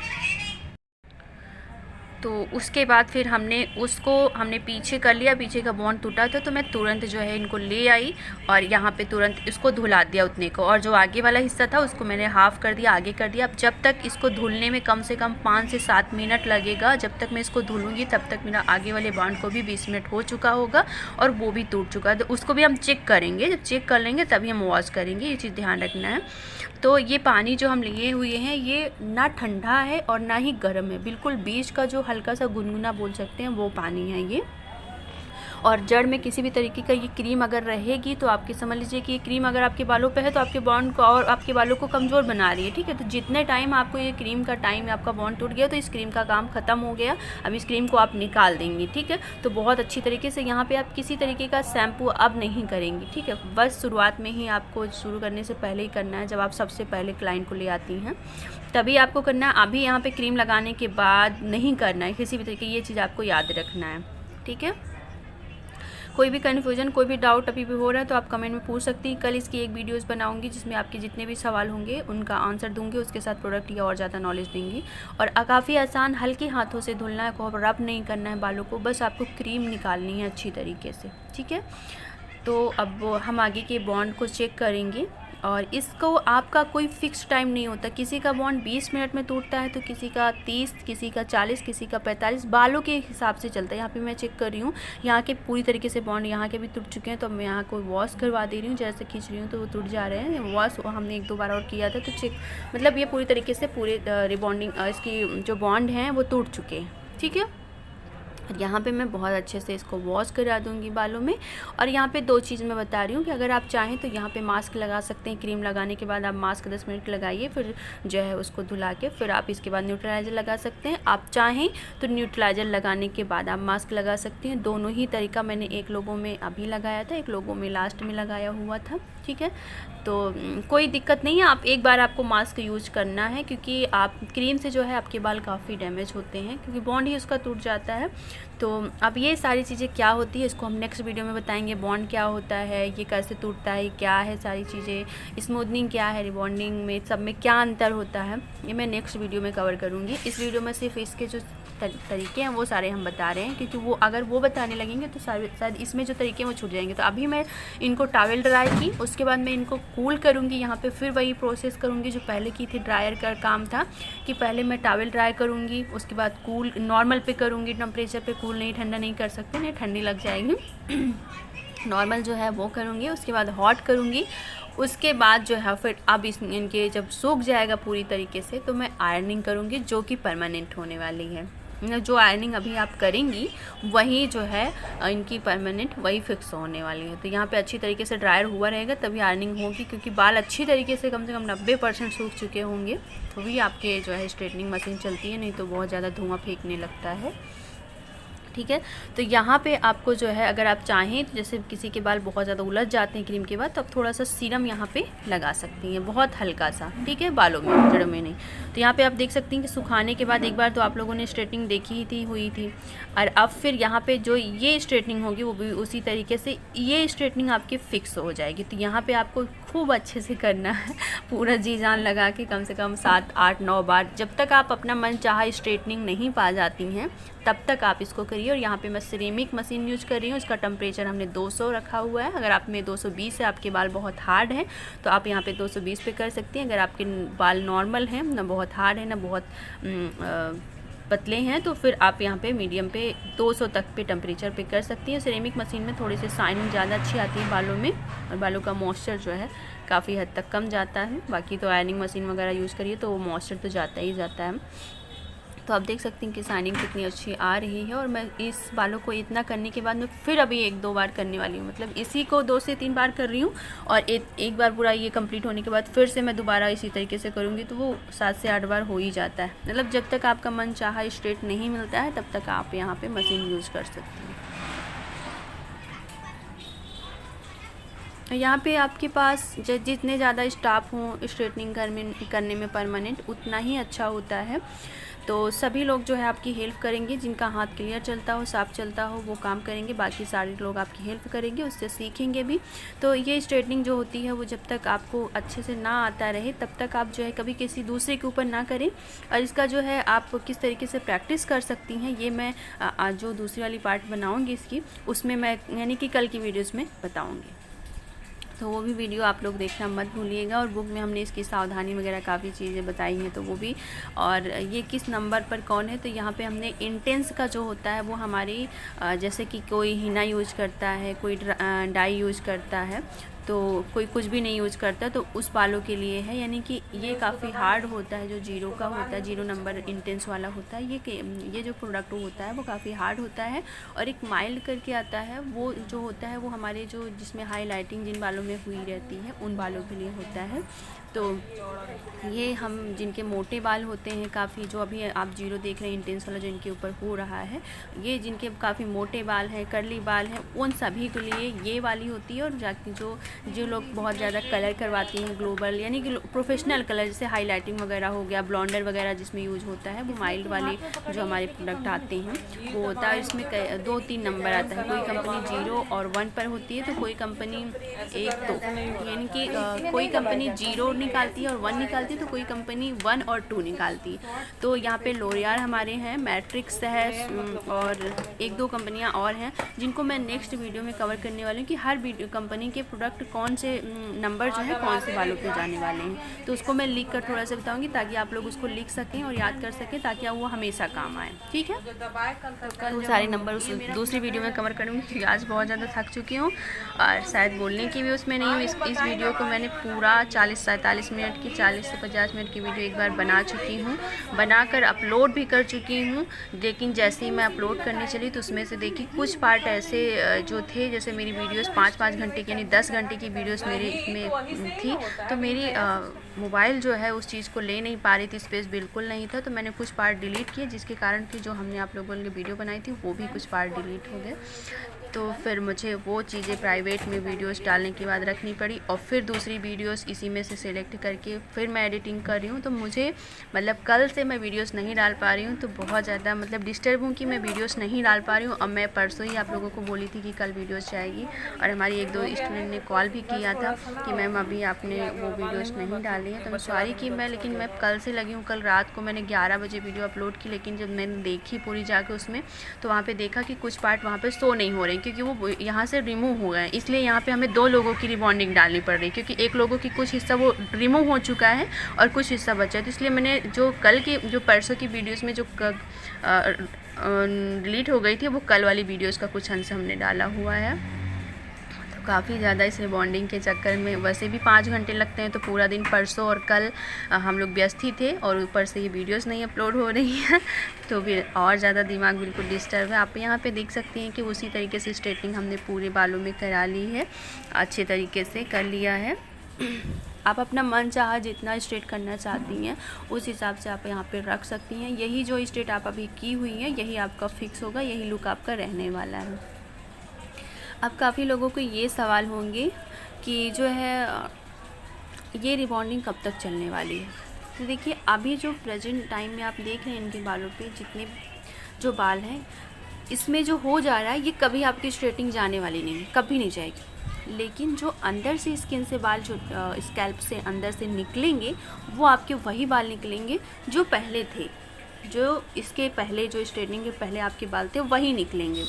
तो उसके बाद फिर हमने पीछे कर लिया, पीछे का बॉन्ड टूटा था, तो मैं तुरंत जो है इनको ले आई और यहाँ पे तुरंत इसको धुला दिया उतने को, और जो आगे वाला हिस्सा था उसको मैंने हाफ़ कर दिया, आगे कर दिया। अब जब तक इसको धुलने में कम से कम 5 से 7 मिनट लगेगा, जब तक मैं इसको धुलूँगी तब तक मेरा आगे वाले बॉन्ड को भी 20 मिनट हो चुका होगा और वो भी टूट चुका है। तो उसको भी हम चेक करेंगे, जब चेक कर लेंगे तभी हम वॉश करेंगे, ये चीज़ ध्यान रखना है। तो ये पानी जो हम लिए हुए हैं ये ना ठंडा है और ना ही गर्म है, बिल्कुल बीच का जो हल्का सा गुनगुना बोल सकते हैं वो पानी है ये। और जड़ में किसी भी तरीके का ये क्रीम अगर रहेगी तो आपके समझ लीजिए कि ये क्रीम अगर आपके बालों पे है तो आपके बॉन्ड को और आपके बालों को कमज़ोर बना रही है, ठीक है। तो जितने टाइम आपको ये क्रीम का टाइम आपका बॉन्ड टूट गया तो इस क्रीम का काम ख़त्म हो गया, अब इस क्रीम को आप निकाल देंगी, ठीक है। तो बहुत अच्छी तरीके से यहाँ पर आप किसी तरीके का शैम्पू अब नहीं करेंगी, ठीक है। बस शुरुआत में ही आपको शुरू करने से पहले ही करना है, जब आप सबसे पहले क्लाइंट को ले आती हैं तभी आपको करना है। अभी यहाँ पे क्रीम लगाने के बाद नहीं करना है किसी भी तरीके, ये चीज़ आपको याद रखना है, ठीक है। कोई भी कन्फ्यूजन, कोई भी डाउट अभी भी हो रहा है तो आप कमेंट में पूछ सकती हैं। कल इसकी एक वीडियोस बनाऊंगी जिसमें आपके जितने भी सवाल होंगे उनका आंसर दूंगी, उसके साथ प्रोडक्ट या और ज़्यादा नॉलेज देंगी। और काफ़ी आसान, हल्के हाथों से धुलना है, को रब नहीं करना है बालों को, बस आपको क्रीम निकालनी है अच्छी तरीके से, ठीक है। तो अब हम आगे के बॉन्ड को चेक करेंगे और इसको आपका कोई फ़िक्स टाइम नहीं होता, किसी का बॉन्ड 20 मिनट में टूटता है तो किसी का 30, किसी का 40, किसी का 45, बालों के हिसाब से चलता है। यहाँ पे मैं चेक कर रही हूँ, यहाँ के पूरी तरीके से बॉन्ड यहाँ के भी टूट चुके हैं, तो मैं यहाँ को वॉश करवा दे रही हूँ, जैसे खींच रही हूँ तो वो टूट जा रहे हैं। वॉश हमने 1-2 बार और किया था, तो चेक मतलब ये पूरी तरीके से पूरे रिबॉन्डिंग इसकी जो बॉन्ड हैं वो टूट चुके हैं, ठीक है। और यहाँ पे मैं बहुत अच्छे से इसको वॉश करा दूँगी बालों में। और यहाँ पे 2 चीज़ मैं बता रही हूँ कि अगर आप चाहें तो यहाँ पे मास्क लगा सकते हैं, क्रीम लगाने के बाद आप मास्क 10 मिनट लगाइए, फिर जो है उसको धुला के फिर आप इसके बाद न्यूट्रलाइज़र लगा सकते हैं। आप चाहें तो न्यूट्रलाइज़र लगाने के बाद आप मास्क लगा सकते हैं। दोनों ही तरीका मैंने एक लोगों में अभी लगाया था, एक लोगों में लास्ट में लगाया हुआ था, ठीक है। तो कोई दिक्कत नहीं है, आप एक बार आपको मास्क यूज करना है, क्योंकि आप क्रीम से जो है आपके बाल काफ़ी डैमेज होते हैं, क्योंकि बॉन्ड ही उसका टूट जाता है। तो अब ये सारी चीज़ें क्या होती है इसको हम नेक्स्ट वीडियो में बताएंगे, बॉन्ड क्या होता है, ये कैसे टूटता है, क्या है सारी चीज़ें, स्मूथनिंग क्या है, रिबॉन्डिंग में सब में क्या अंतर होता है, ये मैं नेक्स्ट वीडियो में कवर करूँगी। इस वीडियो में सिर्फ इसके जो तरीके हैं वो सारे हम बता रहे हैं, क्योंकि वो अगर वो बताने लगेंगे तो शायद इसमें जो तरीके हैं वो छूट जाएंगे। तो अभी मैं इनको टॉवल ड्राई की, उसके बाद मैं इनको कूल करूँगी, यहाँ पे फिर वही प्रोसेस करूँगी जो पहले की थी। ड्रायर का काम था कि पहले मैं टॉवल ड्राई करूँगी, उसके बाद कूल नॉर्मल पे करूँगी, टेम्परेचर पे, कूल नहीं, ठंडा नहीं कर सकते, नहीं ठंडी लग जाएगी नॉर्मल जो है वो करूँगी, उसके बाद हॉट करूँगी। उसके बाद जो है फिर अब इनके जब सूख जाएगा पूरी तरीके से तो मैं आयरनिंग करूँगी, जो कि परमानेंट होने वाली है। जो आयरनिंग अभी आप करेंगी वही जो है इनकी परमानेंट वही फिक्स होने वाली है। तो यहाँ पे अच्छी तरीके से ड्रायर हुआ रहेगा तभी आयरनिंग होगी, क्योंकि बाल अच्छी तरीके से कम 90% सूख चुके होंगे तो भी आपके जो है स्ट्रेटनिंग मशीन चलती है, नहीं तो बहुत ज़्यादा धुआं फेंकने लगता है, ठीक है। तो यहाँ पे आपको जो है अगर आप चाहें तो जैसे किसी के बाल बहुत ज़्यादा उलझ जाते हैं क्रीम के बाद, तो आप थोड़ा सा सीरम यहाँ पे लगा सकती हैं, बहुत हल्का सा, ठीक है, बालों में, जड़ों में नहीं। तो यहाँ पे आप देख सकती हैं कि सुखाने के बाद एक बार तो आप लोगों ने स्ट्रेटनिंग देखी हुई थी, और अब फिर यहाँ पे जो ये स्ट्रेटनिंग होगी वो भी उसी तरीके से ये स्ट्रेटनिंग आपकी फ़िक्स हो जाएगी। तो यहाँ पर आपको खूब अच्छे से करना है, पूरा जी जान लगा के कम से कम 7, 8, 9 बार, जब तक आप अपना मन चाहा स्ट्रेटनिंग नहीं पा जाती हैं तब तक आप इसको करिए। और यहाँ पे मैं सिरेमिक मशीन यूज कर रही हूँ, इसका टेम्परेचर हमने 200 रखा हुआ है। अगर आप में 220 है, आपके बाल बहुत हार्ड हैं तो आप यहाँ पे 220 पे कर सकती हैं। अगर आपके बाल नॉर्मल हैं, ना बहुत हार्ड है ना बहुत पतले हैं, तो फिर आप यहाँ पे मीडियम पे 200 तक पे टेम्परेचर पे कर सकती हैं। सिरेमिक मशीन में थोड़ी सी शाइनिंग ज़्यादा अच्छी आती है बालों में, और बालों का मॉइस्चर जो है काफ़ी हद तक कम जाता है। बाकी तो आयरनिंग मशीन वगैरह यूज़ करिए तो वो मॉइस्चर तो जाता ही जाता है। तो आप देख सकते हैं कि शाइनिंग कितनी अच्छी आ रही है। और मैं इस बालों को इतना करने के बाद मैं फिर अभी 1-2 बार करने वाली हूँ, मतलब इसी को 2 से 3 बार कर रही हूँ और एक बार पूरा ये कंप्लीट होने के बाद फिर से मैं दोबारा इसी तरीके से करूँगी, तो वो 7 से 8 बार हो ही जाता है। मतलब जब तक आपका मन चाहा स्ट्रेट नहीं मिलता है तब तक आप यहाँ पर मशीन यूज़ कर सकते हैं। यहाँ पे आपके पास जितने ज़्यादा स्टाफ हों स्ट्रेटनिंग करने में परमानेंट, उतना ही अच्छा होता है। तो सभी लोग जो है आपकी हेल्प करेंगे, जिनका हाथ क्लियर चलता हो, साफ चलता हो, वो काम करेंगे। बाकी सारे लोग आपकी हेल्प करेंगे, उससे सीखेंगे भी। तो ये स्ट्रेटनिंग जो होती है वो जब तक आपको अच्छे से ना आता रहे तब तक आप जो है कभी किसी दूसरे के ऊपर ना करें। और इसका जो है आप किस तरीके से प्रैक्टिस कर सकती हैं ये मैं आज जो दूसरी वाली पार्ट बनाऊँगी इसकी, उसमें मैं यानी कि कल की वीडियोज़ में बताऊँगी। तो वो भी वीडियो आप लोग देखना मत भूलिएगा। और बुक में हमने इसकी सावधानी वगैरह काफ़ी चीज़ें बताई हैं, तो वो भी। और ये किस नंबर पर कौन है, तो यहाँ पे हमने इंटेंस का जो होता है वो हमारी जैसे कि कोई हिना यूज़ करता है, कोई डाई यूज़ करता है, तो कोई कुछ भी नहीं यूज़ करता, तो उस बालों के लिए है। यानी कि ये काफ़ी हार्ड होता है, जो 0 का होता है, 0 नंबर इंटेंस वाला होता है। ये जो प्रोडक्ट होता है वो काफ़ी हार्ड होता है। और एक माइल्ड करके आता है, वो जो होता है वो हमारे जो जिसमें हाईलाइटिंग जिन बालों में हुई रहती है उन बालों के लिए होता है। तो ये हम जिनके मोटे बाल होते हैं काफ़ी, जो अभी आप 0 देख रहे हैं इंटेंस वाला जो इनके ऊपर हो रहा है, ये जिनके काफ़ी मोटे बाल हैं, कर्ली बाल हैं, उन सभी के लिए ये वाली होती है। और जाके जो लोग बहुत ज़्यादा कलर करवाती हैं ग्लोबल यानी कि प्रोफेशनल कलर, जैसे हाईलाइटिंग वगैरह हो गया, ब्लॉन्डर वगैरह जिसमें यूज़ होता है, वो माइल्ड वाली जो हमारे प्रोडक्ट आते हैं वो होता है। इसमें 2-3 नंबर आता है। कोई कंपनी 0 और 1 पर होती है, तो कोई कंपनी 1-2 यानी कि कोई कंपनी 0 निकालती है और 1 निकालती है, तो कोई कंपनी 1 और 2 निकालती है। तो यहाँ पे लोरियल हमारे हैं, मैट्रिक्स है और 1-2 कंपनियाँ और हैं जिनको मैं नेक्स्ट वीडियो में कवर करने वाली हूँ कि हर कंपनी के प्रोडक्ट कौन से नंबर जो है कौन से बालों पे जाने वाले हैं। तो उसको मैं लिख कर थोड़ा सा बताऊँगी ताकि आप लोग उसको लिख सकें और याद कर सकें, ताकि वो हमेशा काम आए। ठीक है, तो सारे नंबर उस दूसरी वीडियो में कवर करूँगी क्योंकि आज बहुत ज़्यादा थक चुकी हूँ और शायद बोलने की भी उसमें नहीं हूँ। इस वीडियो को मैंने पूरा 40-47 मिनट की, 40 से 50 मिनट की वीडियो एक बार बना चुकी हूँ, बनाकर अपलोड भी कर चुकी हूँ। लेकिन जैसे ही मैं अपलोड करने चली तो उसमें से देखिए कुछ पार्ट ऐसे जो थे, जैसे मेरी वीडियोस 5-5 घंटे की यानी 10 घंटे की वीडियोस मेरे इसमें थी, तो मेरी मोबाइल जो है उस चीज़ को ले नहीं पा रही थी, स्पेस बिल्कुल नहीं था। तो मैंने कुछ पार्ट डिलीट किए, जिसके कारण कि जो हमने आप लोगों ने वीडियो बनाई थी वो भी कुछ पार्ट डिलीट हो गए। तो फिर मुझे वो चीज़ें प्राइवेट में वीडियोस डालने के बाद रखनी पड़ी और फिर दूसरी वीडियोस इसी में से सिलेक्ट करके फिर मैं एडिटिंग कर रही हूँ। तो मुझे मतलब कल से मैं वीडियोस नहीं डाल पा रही हूँ, तो बहुत ज़्यादा मतलब डिस्टर्ब हूँ कि मैं वीडियोस नहीं डाल पा रही हूँ। अब मैं परसों ही आप लोगों को बोली थी कि कल वीडियोस जाएगी और हमारी 1-2 स्टूडेंट ने कॉल भी किया था कि मैम अभी आपने वो वीडियोस नहीं डाली है, तो मैं सॉरी कि लेकिन मैं कल से लगी हूँ। कल रात को मैंने 11 बजे वीडियो अपलोड की, लेकिन जब मैंने देखी पूरी जाके उसमें, तो वहाँ पे देखा कि कुछ पार्ट वहाँ पे शो नहीं हो रहे क्योंकि वो यहाँ से रिमूव हो गए। इसलिए यहाँ पे हमें 2 लोगों की रिबॉन्डिंग डालनी पड़ रही, क्योंकि एक लोगों की कुछ हिस्सा वो रिमूव हो चुका है और कुछ हिस्सा बचा है। तो इसलिए मैंने जो कल की जो परसों की वीडियोस में जो डिलीट हो गई थी, वो कल वाली वीडियोस का कुछ अंश हमने डाला हुआ है। काफ़ी ज़्यादा इस रिबॉन्डिंग के चक्कर में वैसे भी 5 घंटे लगते हैं, तो पूरा दिन परसों और कल हम लोग व्यस्त ही थे और ऊपर से ये वीडियोस नहीं अपलोड हो रही हैं, तो फिर और ज़्यादा दिमाग बिल्कुल डिस्टर्ब है। आप यहाँ पे देख सकती हैं कि उसी तरीके से स्ट्रेटनिंग हमने पूरे बालों में करा ली है, अच्छे तरीके से कर लिया है। आप अपना मन चाहा जितना स्ट्रेट करना चाहती हैं उस हिसाब से आप यहाँ पे रख सकती हैं। यही जो स्ट्रेट आप अभी की हुई है यही आपका फिक्स होगा, यही लुक आपका रहने वाला है। अब काफ़ी लोगों को ये सवाल होंगे कि जो है ये रिबॉन्डिंग कब तक चलने वाली है। तो देखिए अभी जो प्रेजेंट टाइम में आप देख रहे हैं इनके बालों पे जितने जो बाल हैं, इसमें जो हो जा रहा है ये कभी आपकी स्ट्रेटिंग जाने वाली नहीं है, कभी नहीं जाएगी। लेकिन जो अंदर से स्किन से बाल जो स्कैल्प से अंदर से निकलेंगे वो आपके वही बाल निकलेंगे जो पहले थे, जो इसके पहले जो स्ट्रेटनिंग के पहले आपके बाल थे वही निकलेंगे।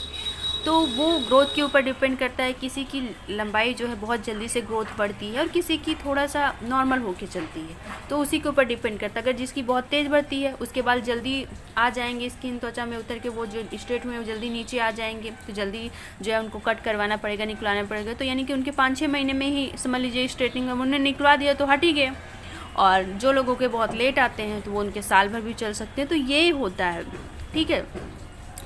तो वो ग्रोथ के ऊपर डिपेंड करता है। किसी की लंबाई जो है बहुत जल्दी से ग्रोथ बढ़ती है और किसी की थोड़ा सा नॉर्मल होके चलती है, तो उसी के ऊपर डिपेंड करता है। अगर जिसकी बहुत तेज़ बढ़ती है उसके बाल जल्दी आ जाएंगे, स्किन त्वचा में उतर के वो जो स्ट्रेट हुए वो जल्दी नीचे आ जाएंगे, तो जल्दी जो है उनको कट करवाना पड़ेगा, निकलवाना पड़ेगा। तो यानी कि उनके 5-6 महीने में ही समझ लीजिए स्ट्रेटनिंग में उन्होंने निकलवा दिया तो हट ही गए। और जो लोगों के बहुत लेट आते हैं तो वो उनके साल भर भी चल सकते हैं। तो ये होता है, ठीक है।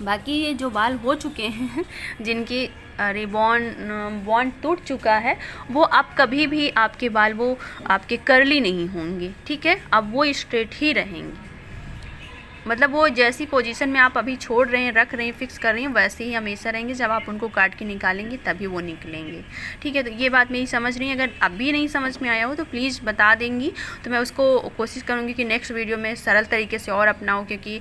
बाकी ये जो बाल हो चुके हैं जिनकी रिबॉन टूट चुका है, वो आप कभी भी आपके बाल वो आपके कर्ली नहीं होंगे, ठीक है। अब वो स्ट्रेट ही रहेंगे, मतलब वो जैसी पोजीशन में आप अभी छोड़ रहे हैं, रख रहे हैं, फिक्स कर रहे हैं, वैसे ही हमेशा रहेंगे। जब आप उनको काट के निकालेंगे तभी वो निकलेंगे, ठीक है। तो ये बात मेरी समझ रही है। अगर अभी नहीं समझ में आया हो तो प्लीज़ बता देंगी, तो मैं उसको कोशिश करूँगी कि नेक्स्ट वीडियो में सरल तरीके से और अपनाऊँ, क्योंकि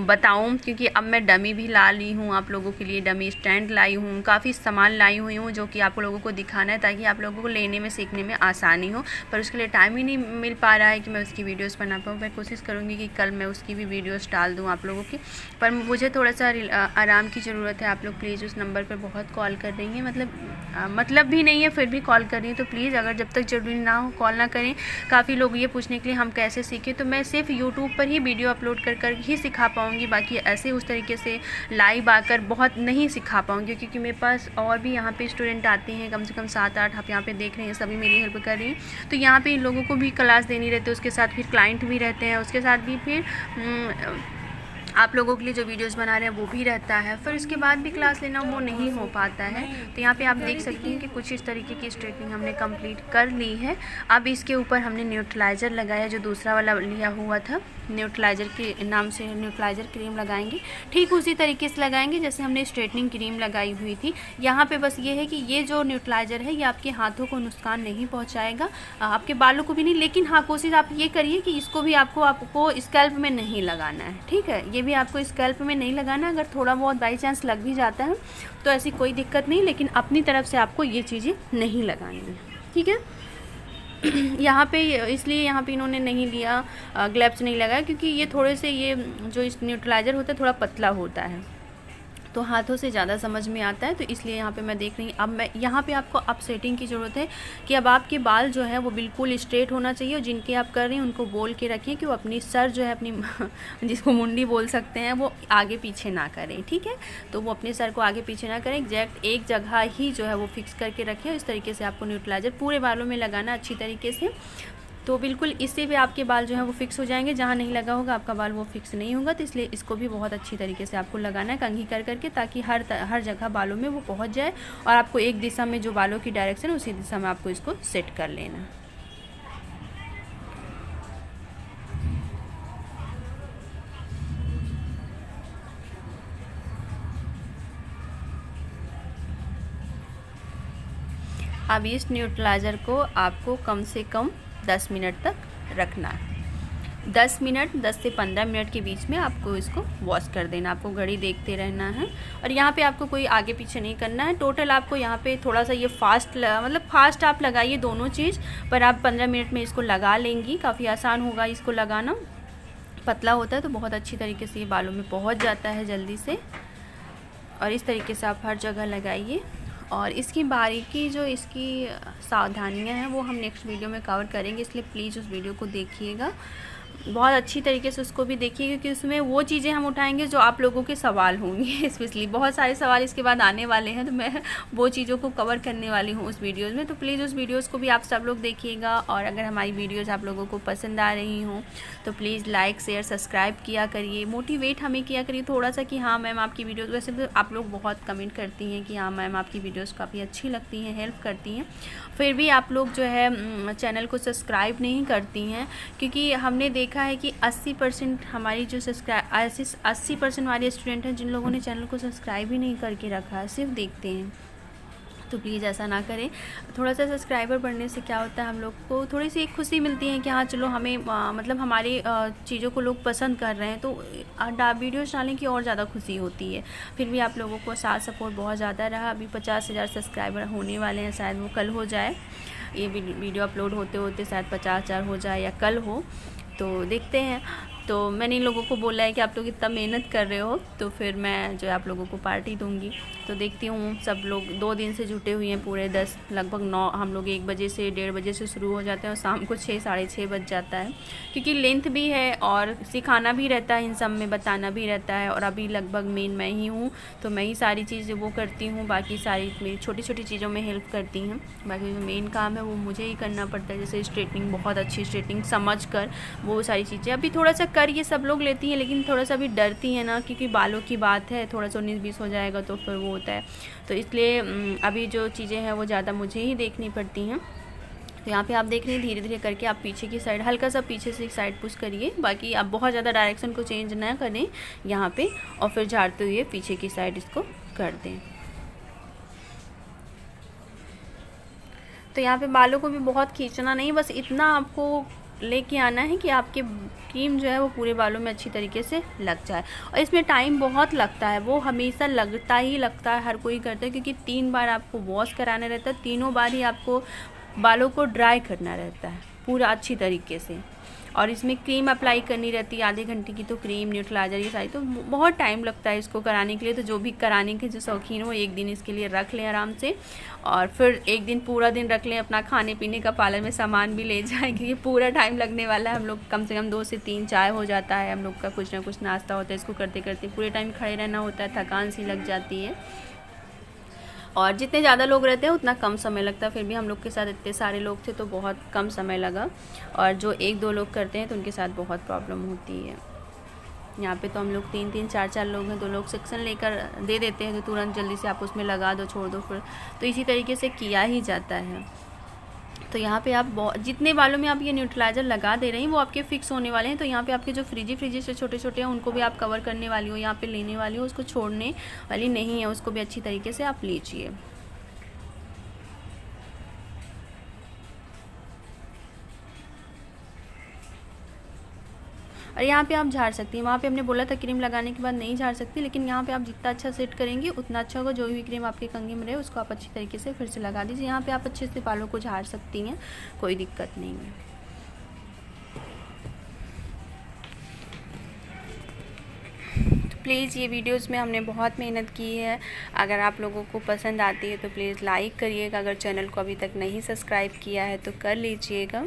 बताऊँ, क्योंकि अब मैं डमी भी ला ली हूँ आप लोगों के लिए, डमी स्टैंड लाई हूँ, काफ़ी सामान लाई हुई हूँ जो कि आप लोगों को दिखाना है, ताकि आप लोगों को लेने में सीखने में आसानी हो। पर उसके लिए टाइम ही नहीं मिल पा रहा है कि मैं उसकी वीडियोज़ बना पाऊँ। मैं कोशिश करूँगी कि कल मैं उसकी भी वीडियोस डाल दूँ आप लोगों की, पर मुझे थोड़ा सा आराम की ज़रूरत है। आप लोग प्लीज़ उस नंबर पर बहुत कॉल कर रही हैं, मतलब भी नहीं है फिर भी कॉल कर रही हैं, तो प्लीज़ अगर जब तक ज़रूरी ना हो कॉल ना करें। काफ़ी लोग ये पूछने के लिए हम कैसे सीखें, तो मैं सिर्फ यूट्यूब पर ही वीडियो अपलोड कर ही सिखा पाऊँगी। बाकी ऐसे उस तरीके से लाइव आकर बहुत नहीं सिखा पाऊँगी, क्योंकि मेरे पास और भी यहाँ पे स्टूडेंट आते हैं, कम से कम 7-8 आप यहाँ पे देख रहे हैं, सभी मेरी हेल्प कर रही हैं। तो यहाँ पे इन लोगों को भी क्लास देनी रहती है, उसके साथ फिर क्लाइंट भी रहते हैं, उसके साथ भी फिर आप लोगों के लिए जो वीडियोस बना रहे हैं वो भी रहता है, फिर उसके बाद भी क्लास लेना वो नहीं हो पाता है। तो यहाँ पे आप देख सकती हैं कि कुछ इस तरीके की स्ट्रेटनिंग हमने कंप्लीट कर ली है। अब इसके ऊपर हमने न्यूट्रलाइज़र लगाया, जो दूसरा वाला लिया हुआ था, न्यूट्रलाइज़र के नाम से न्यूट्रलाइज़र क्रीम लगाएंगे, ठीक उसी तरीके से लगाएंगे जैसे हमने स्ट्रेटनिंग क्रीम लगाई हुई थी। यहाँ पे बस ये है कि ये जो न्यूट्रलाइज़र है ये आपके हाथों को नुकसान नहीं पहुँचाएगा, आपके बालों को भी नहीं, लेकिन हाँ कोशिश आप ये करिए कि इसको भी आपको स्कैल्प में नहीं लगाना है, ठीक है। ये भी आपको स्कैल्प में नहीं लगाना। अगर थोड़ा बहुत बाई चांस लग भी जाता है तो ऐसी कोई दिक्कत नहीं, लेकिन अपनी तरफ से आपको ये चीज़ें नहीं लगानी है, ठीक है। यहाँ पे इसलिए यहाँ पे इन्होंने नहीं लिया, ग्लव्स नहीं लगाया, क्योंकि ये थोड़े से ये जो इस न्यूट्रलाइज़र होता है थोड़ा पतला होता है, तो हाथों से ज़्यादा समझ में आता है। तो इसलिए यहाँ पे मैं देख रही हूँ। अब मैं यहाँ पे आपको अब सेटिंग की ज़रूरत है कि अब आपके बाल जो है वो बिल्कुल स्ट्रेट होना चाहिए, और जिनके आप कर रहे हैं उनको बोल के रखें कि वो अपनी सर जो है अपनी जिसको मुंडी बोल सकते हैं, वो आगे पीछे ना करें, ठीक है। तो वो अपने सर को आगे पीछे ना करें, एग्जैक्ट एक जगह ही जो है वो फिक्स करके रखें। इस तरीके से आपको न्यूट्रलाइज़र पूरे बालों में लगाना अच्छी तरीके से, तो बिल्कुल इससे भी आपके बाल जो है वो फिक्स हो जाएंगे। जहाँ नहीं लगा होगा आपका बाल वो फिक्स नहीं होगा, तो इसलिए इसको भी बहुत अच्छी तरीके से आपको लगाना है कंघी कर करके, ताकि हर जगह बालों में वो पहुँच जाए, और आपको एक दिशा में जो बालों की डायरेक्शन है उसी दिशा में आपको इसको सेट कर लेना। अब इस न्यूट्रलाइज़र को आपको कम से कम 10 मिनट तक रखना है। 10 से 15 मिनट के बीच में आपको इसको वॉश कर देना, आपको घड़ी देखते रहना है। और यहाँ पे आपको कोई आगे पीछे नहीं करना है। टोटल आपको यहाँ पे थोड़ा सा ये फास्ट आप लगाइए दोनों चीज़, पर आप 15 मिनट में इसको लगा लेंगी। काफ़ी आसान होगा इसको लगाना, पतला होता है तो बहुत अच्छी तरीके से ये बालों में पहुँच जाता है जल्दी से। और इस तरीके से आप हर जगह लगाइए। और इसकी बारीकी जो इसकी सावधानियां हैं वो हम नेक्स्ट वीडियो में कवर करेंगे, इसलिए प्लीज़ उस वीडियो को देखिएगा, बहुत अच्छी तरीके से उसको भी देखिएगा, क्योंकि उसमें वो चीज़ें हम उठाएंगे जो आप लोगों के सवाल होंगे। स्पेशली बहुत सारे सवाल इसके बाद आने वाले हैं, तो मैं वो चीज़ों को कवर करने वाली हूँ उस वीडियोज़ में। तो प्लीज़ उस वीडियोज़ को भी आप सब लोग देखिएगा। और अगर हमारी वीडियोज़ आप लोगों को पसंद आ रही हों तो प्लीज़ लाइक शेयर सब्सक्राइब किया करिए, मोटिवेट हमें किया करिए थोड़ा सा कि हाँ मैम आपकी वीडियोज़, वैसे तो आप लोग बहुत कमेंट करती हैं कि हाँ मैम आपकी वीडियोज़ काफ़ी अच्छी लगती हैं, हेल्प करती हैं, फिर भी आप लोग जो है चैनल को सब्सक्राइब नहीं करती हैं। क्योंकि हमने देखा है कि 80% हमारी जो 80% हमारे स्टूडेंट हैं जिन लोगों ने चैनल को सब्सक्राइब ही नहीं करके रखा है, सिर्फ देखते हैं। तो प्लीज़ ऐसा ना करें। थोड़ा सा सब्सक्राइबर बढ़ने से क्या होता है, हम लोग को थोड़ी सी एक खुशी मिलती है कि हाँ चलो हमें मतलब हमारी चीज़ों को लोग पसंद कर रहे हैं, तो वीडियोस डालने की और ज़्यादा खुशी होती है। फिर भी आप लोगों को साथ सपोर्ट बहुत ज़्यादा रहा। अभी 50,000 सब्सक्राइबर होने वाले हैं, शायद वो कल हो जाए, ये वीडियो अपलोड होते होते शायद 50,000 हो जाए या कल हो, तो देखते हैं। तो मैंने इन लोगों को बोला है कि आप लोग इतना मेहनत कर रहे हो तो फिर मैं जो है आप लोगों को पार्टी दूंगी। तो देखती हूँ, सब लोग 2 दिन से जुटे हुए हैं पूरे 10 लगभग 9, हम लोग 1 बजे से 1:30 बजे से शुरू हो जाते हैं और शाम को 6 साढ़े 6 बज जाता है, क्योंकि लेंथ भी है और सिखाना भी रहता है, इन सब में बताना भी रहता है। और अभी लगभग मेन मैं ही हूँ, तो मैं ही सारी चीज़ें वो करती हूँ, बाकी सारी मेरी छोटी छोटी चीज़ों में हेल्प करती हैं। बाकी जो मेन काम है वो मुझे ही करना पड़ता है, जैसे स्ट्रेटनिंग, बहुत अच्छी स्ट्रेटनिंग समझ कर वो सारी चीज़ें। अभी थोड़ा सा कर ये सब लोग लेती हैं, लेकिन थोड़ा सा भी डरती हैं ना, क्योंकि बालों की बात है, थोड़ा सा 19-20 हो जाएगा तो फिर वो होता है। तो इसलिए अभी जो चीज़ें हैं वो ज़्यादा मुझे ही देखनी पड़ती हैं। तो यहाँ पे आप देख रहे हैं धीरे धीरे करके आप पीछे की साइड हल्का सा पीछे से एक साइड पुश करिए, बाकी आप बहुत ज़्यादा डायरेक्शन को चेंज ना करें यहाँ पे, और फिर झाड़ते हुए पीछे की साइड इसको कर दें। तो यहाँ पे बालों को भी बहुत खींचना नहीं, बस इतना आपको लेके आना है कि आपके क्रीम जो है वो पूरे बालों में अच्छी तरीके से लग जाए। और इसमें टाइम बहुत लगता है, वो हमेशा लगता ही लगता है, हर कोई करता है, क्योंकि 3 बार आपको वॉश कराना रहता है, तीनों बार ही आपको बालों को ड्राई करना रहता है पूरा अच्छी तरीके से। और इसमें क्रीम अप्लाई करनी रहती है आधे घंटे की, तो क्रीम, न्यूट्रलाइजर, ये सारी, तो बहुत टाइम लगता है इसको कराने के लिए। तो जो भी कराने के जो शौकीन हो, एक दिन इसके लिए रख लें आराम से, और फिर एक दिन पूरा दिन रख लें, अपना खाने पीने का पार्लर में सामान भी ले जाएं, क्योंकि पूरा टाइम लगने वाला है। हम लोग कम से कम 2 से 3 चाय हो जाता है, हम लोग का कुछ ना कुछ नाश्ता होता है, इसको करते करते पूरे टाइम खड़े रहना होता है, थकान सी लग जाती है। और जितने ज़्यादा लोग रहते हैं उतना कम समय लगता है, फिर भी हम लोग के साथ इतने सारे लोग थे तो बहुत कम समय लगा। और जो 1-2 लोग करते हैं तो उनके साथ बहुत प्रॉब्लम होती है। यहाँ पे तो हम लोग 3-3 4-4 लोग हैं, तो लोग सेक्शन लेकर दे देते हैं, तो तुरंत जल्दी से आप उसमें लगा दो, छोड़ दो, फिर तो इसी तरीके से किया ही जाता है। तो यहाँ पे आप जितने बालों में आप ये न्यूट्रलाइज़र लगा दे रहे हैं वो आपके फिक्स होने वाले हैं। तो यहाँ पे आपके जो फ्रिजी से छोटे छोटे हैं उनको भी आप कवर करने वाली हो, यहाँ पे लेने वाली हो, उसको छोड़ने वाली नहीं है, उसको भी अच्छी तरीके से आप लीजिए। और यहाँ पे आप झाड़ सकती हैं, वहाँ पे हमने बोला था क्रीम लगाने के बाद नहीं झाड़ सकती, लेकिन यहाँ पे आप जितना अच्छा सेट करेंगे उतना अच्छा होगा। जो भी क्रीम आपके कंघी में रहे उसको आप अच्छी तरीके से फिर से लगा दीजिए। यहाँ पे आप अच्छे से बालों को झाड़ सकती हैं, कोई दिक्कत नहीं है। तो प्लीज़ ये वीडियोस में हमने बहुत मेहनत की है, अगर आप लोगों को पसंद आती है तो प्लीज़ लाइक करिएगा। अगर चैनल को अभी तक नहीं सब्सक्राइब किया है तो कर लीजिएगा।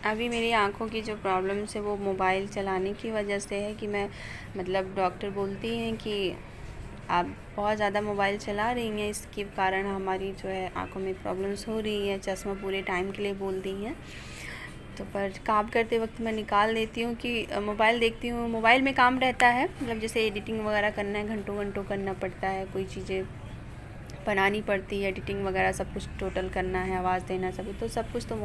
अभी मेरी आँखों की जो प्रॉब्लम्स है वो मोबाइल चलाने की वजह से है, कि मैं मतलब डॉक्टर बोलती हैं कि आप बहुत ज़्यादा मोबाइल चला रही हैं, इसके कारण हमारी जो है आँखों में प्रॉब्लम्स हो रही है, चश्मा पूरे टाइम के लिए बोल दी हैं। तो पर काम करते वक्त मैं निकाल देती हूँ कि मोबाइल देखती हूँ, मोबाइल में काम रहता है, मतलब जैसे एडिटिंग वगैरह करना है, घंटों घंटों करना पड़ता है, कोई चीज़ें बनानी पड़ती है, एडिटिंग वगैरह सब कुछ टोटल करना है, आवाज़ देना, सब कुछ तो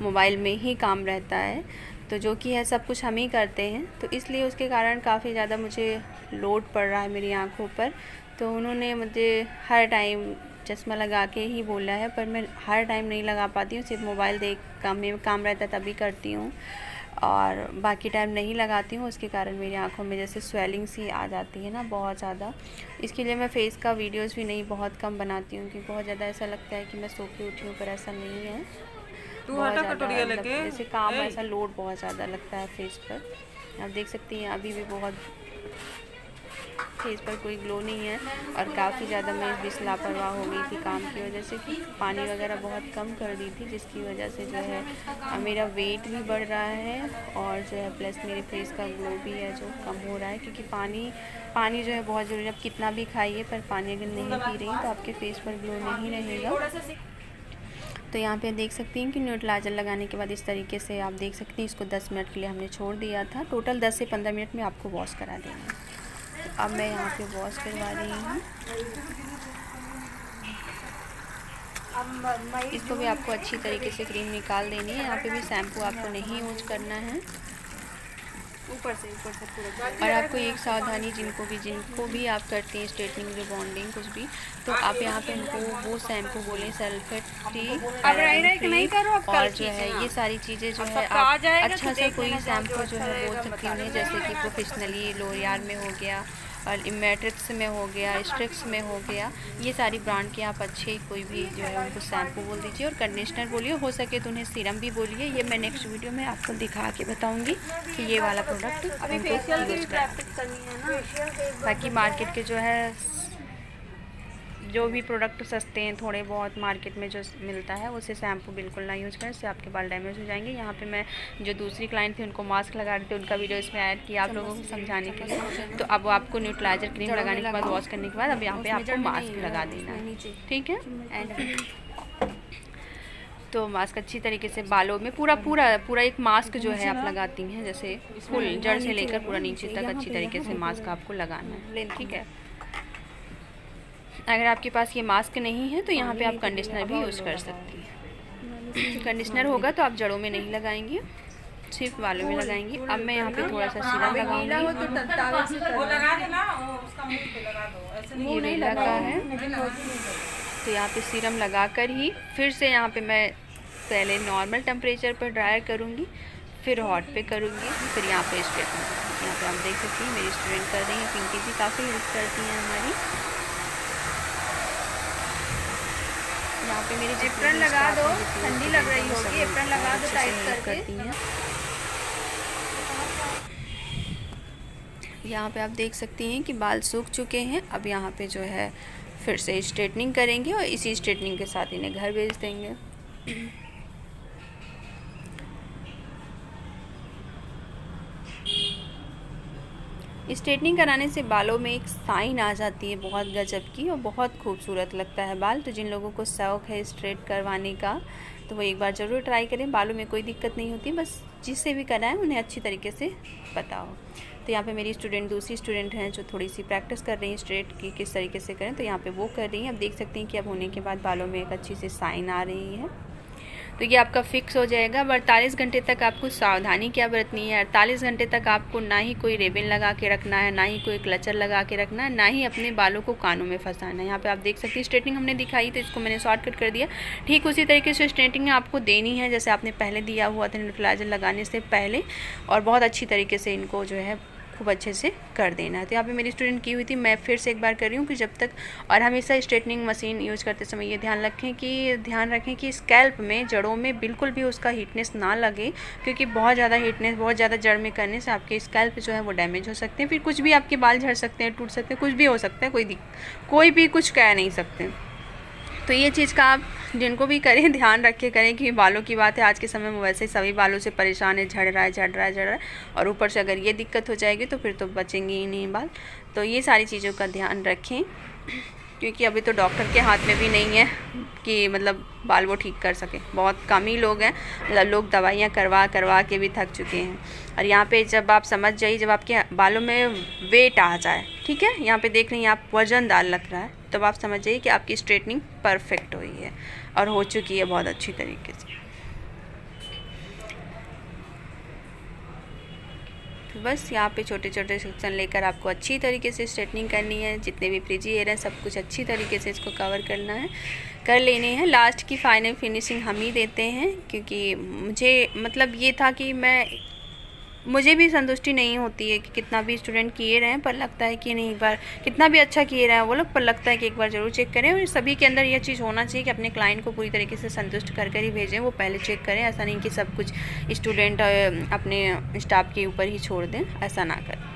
मोबाइल में ही काम रहता है। तो जो कि है सब कुछ हम ही करते हैं, तो इसलिए उसके कारण काफ़ी ज़्यादा मुझे लोड पड़ रहा है मेरी आँखों पर। तो उन्होंने मुझे हर टाइम चश्मा लगा के ही बोला है, पर मैं हर टाइम नहीं लगा पाती हूँ, सिर्फ मोबाइल देख काम रहता है तभी करती हूँ, और बाकी टाइम नहीं लगाती हूँ। उसके कारण मेरी आंखों में जैसे स्वेलिंग सी आ जाती है ना बहुत ज़्यादा। इसके लिए मैं फेस का वीडियोस भी नहीं बहुत कम बनाती हूँ, क्योंकि बहुत ज़्यादा ऐसा लगता है कि मैं सो के उठी हूँ, पर ऐसा नहीं है। बहुत ज़्यादा जैसे काम ऐसा लोड बहुत ज़्यादा लगता है फेस पर। आप देख सकती हैं अभी भी बहुत फेस पर कोई ग्लो नहीं है, और काफ़ी ज़्यादा मैं इस बीच लापरवाह हो गई थी काम की वजह से, कि पानी वगैरह बहुत कम कर दी थी, जिसकी वजह से जो है मेरा वेट भी बढ़ रहा है, और जो है प्लस मेरे फेस का ग्लो भी है जो कम हो रहा है, क्योंकि पानी जो है बहुत ज़रूरी है। आप कितना भी खाइए, पर पानी अगर नहीं पी रही तो आपके फेस पर ग्लो नहीं रहेगा। तो यहाँ पे देख सकती हैं कि न्यूट्रलाइजर लगाने के बाद इस तरीके से आप देख सकती हैं, इसको 10 मिनट के लिए हमने छोड़ दिया था। टोटल 10 से 15 मिनट में आपको वॉश करा देना है। तो अब मैं यहाँ पे वॉश करवा रही हूँ। इसको भी आपको अच्छी तरीके से क्रीम निकाल देनी है। यहाँ पे भी शैम्पू आपको नहीं यूज करना है। ऊपर से पूरा। और आपको एक सावधानी, जिनको भी आप करते हैं स्ट्रेटनिंग, रिबॉन्डिंग कुछ भी, तो आप यहाँ पे इनको वो शैम्पू बोलें सल्फेट फ्री, पैराबेन फ्री, और जो है ये सारी चीज़ें जो है आप अच्छा सा कोई शैम्पू जो है बोल सकती हैं उन्हें, जैसे कि प्रोफेशनली लोरियल में हो गया और मैट्रिक्स में हो गया, स्ट्रिक्स में हो गया, ये सारी ब्रांड के आप अच्छे कोई भी जो है उनको शैम्पू बोल दीजिए। और कंडीशनर बोलिए, हो सके तो उन्हें सीरम भी बोलिए। ये मैं नेक्स्ट वीडियो में आपको दिखा के बताऊंगी कि ये वाला प्रोडक्ट अभी उनको फेशियल की यूज़ प्रैक्टिस करनी है ना। बाकी मार्केट के जो है जो भी प्रोडक्ट सस्ते हैं थोड़े बहुत मार्केट में जो मिलता है उसे शैम्पू बिल्कुल ना यूज़ करें, इससे आपके बाल डैमेज हो जाएंगे। यहाँ पे मैं जो दूसरी क्लाइंट थी उनको मास्क लगा रही थी, उनका वीडियो इसमें ऐड किया आप लोगों को समझाने के लिए। तो अब आपको न्यूट्रलाइजर क्रीम लगाने के बाद, वॉश करने के बाद, अब यहाँ पे आपको मास्क लगा देना है, ठीक है। तो मास्क अच्छी तरीके से बालों में पूरा एक मास्क जो है आप लगाती हैं, जैसे फुल जड़ से लेकर पूरा नीचे तक अच्छी तरीके से मास्क आपको लगाना है, ठीक है। अगर आपके पास ये मास्क नहीं है तो यहाँ पे आप कंडीशनर भी यूज़ कर सकती हैं। कंडीशनर होगा तो आप जड़ों में नहीं लगाएंगी, सिर्फ बालों में लगाएंगी। अब मैं यहाँ पे थोड़ा सा सीरम लगाऊंगी, ये नहीं लगा है तो यहाँ पे सीरम लगाकर ही फिर से यहाँ पे मैं पहले नॉर्मल टेम्परेचर पर ड्रायर करूँगी, फिर हॉट पे करूँगी, फिर यहाँ पे स्ट्रेटनिंग। यहाँ पे आप देख सकती हैं मेरी स्टूडेंट कर रही हैं, पिंकी जी काफ़ी हेल्प करती हैं हमारी। यहाँ पे मेरी एप्रन लगा दो, ठंडी लग रही होगी, एप्रन लगा दो टाइट करती हैं। यहाँ पे आप देख सकती हैं कि बाल सूख चुके हैं। अब यहाँ पे जो है फिर से स्ट्रेटनिंग करेंगे और इसी स्ट्रेटनिंग के साथ इन्हें घर भेज देंगे। स्ट्रेटनिंग कराने से बालों में एक साइन आ जाती है बहुत गजब की, और बहुत खूबसूरत लगता है बाल। तो जिन लोगों को शौक़ है स्ट्रेट करवाने का तो वो एक बार ज़रूर ट्राई करें। बालों में कोई दिक्कत नहीं होती, बस जिससे भी कराएं उन्हें अच्छी तरीके से पता हो। तो यहाँ पे मेरी दूसरी स्टूडेंट हैं जो थोड़ी सी प्रैक्टिस कर रही हैं स्ट्रेट की किस तरीके से करें, तो यहाँ पे वो कर रही हैं। अब देख सकते हैं कि अब होने के बाद बालों में एक अच्छी सी साइन आ रही है। तो ये आपका फिक्स हो जाएगा। अब 48 घंटे तक आपको सावधानी क्या बरतनी है। 48 घंटे तक आपको ना ही कोई रिबन लगा के रखना है, ना ही कोई क्लचर लगा के रखना है, ना ही अपने बालों को कानों में फंसाना है। यहाँ पे आप देख सकते हैं स्ट्रेटनिंग हमने दिखाई तो इसको मैंने शॉर्टकट कर दिया। ठीक उसी तरीके से स्ट्रेटनिंग आपको देनी है जैसे आपने पहले दिया हुआ था न्यूट्रलाइजर लगाने से पहले, और बहुत अच्छी तरीके से इनको जो है खूब अच्छे से कर देना है। तो यहाँ पे मेरी स्टूडेंट की हुई थी, मैं फिर से एक बार कर रही हूँ कि जब तक, और हमेशा स्ट्रेटनिंग मशीन यूज़ करते समय ये ध्यान रखें कि स्कैल्प में, जड़ों में बिल्कुल भी उसका हीटनेस ना लगे, क्योंकि बहुत ज़्यादा हीटनेस बहुत ज़्यादा जड़ में करने से आपके स्कैल्प जो है वो डैमेज हो सकते हैं, फिर कुछ भी आपके बाल झड़ सकते हैं, टूट सकते हैं, कुछ भी हो सकता है, कोई भी कुछ कह नहीं सकते। तो ये चीज़ का आप जिनको भी करें ध्यान रख के करें कि बालों की बात है, आज के समय में वैसे ही सभी बालों से परेशान है, झड़ रहा है, और ऊपर से अगर ये दिक्कत हो जाएगी तो फिर तो बचेंगे ही नहीं बाल। तो ये सारी चीज़ों का ध्यान रखें, क्योंकि अभी तो डॉक्टर के हाथ में भी नहीं है कि मतलब बाल वो ठीक कर सके। बहुत कम ही लोग हैं, मतलब लोग दवाइयाँ करवा के भी थक चुके हैं। और यहाँ पे जब आप समझ जाइए, जब आपके बालों में वेट आ जाए, ठीक है, यहाँ पे देख रही हैं आप वजनदार लग रहा है, तब आप समझ जाइए कि आपकी स्ट्रेटनिंग परफेक्ट हुई है और हो चुकी है बहुत अच्छी तरीके से। तो बस यहाँ पे छोटे छोटे सेक्शन लेकर आपको अच्छी तरीके से स्ट्रेटनिंग करनी है। जितने भी फ्रिजी एयर हैं सब कुछ अच्छी तरीके से इसको कवर करना है, कर लेने हैं। लास्ट की फाइनल फिनिशिंग हम ही देते हैं, क्योंकि मुझे मतलब ये था कि मुझे भी संतुष्टि नहीं होती है कि कितना भी स्टूडेंट किए रहे हैं, पर लगता है कि नहीं, एक बार कितना भी अच्छा किए रहे हैं वो लोग, पर लगता है कि एक बार ज़रूर चेक करें। और सभी के अंदर यह चीज़ होना चाहिए कि अपने क्लाइंट को पूरी तरीके से संतुष्ट कर ही भेजें, वो पहले चेक करें। ऐसा नहीं कि सब कुछ स्टूडेंट अपने स्टाफ के ऊपर ही छोड़ दें, ऐसा ना करें।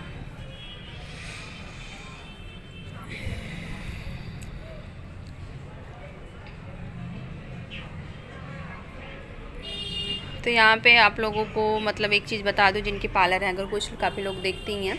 तो यहाँ पे आप लोगों को मतलब एक चीज़ बता दूँ, जिनके पार्लर हैं, अगर कुछ काफ़ी लोग देखती हैं,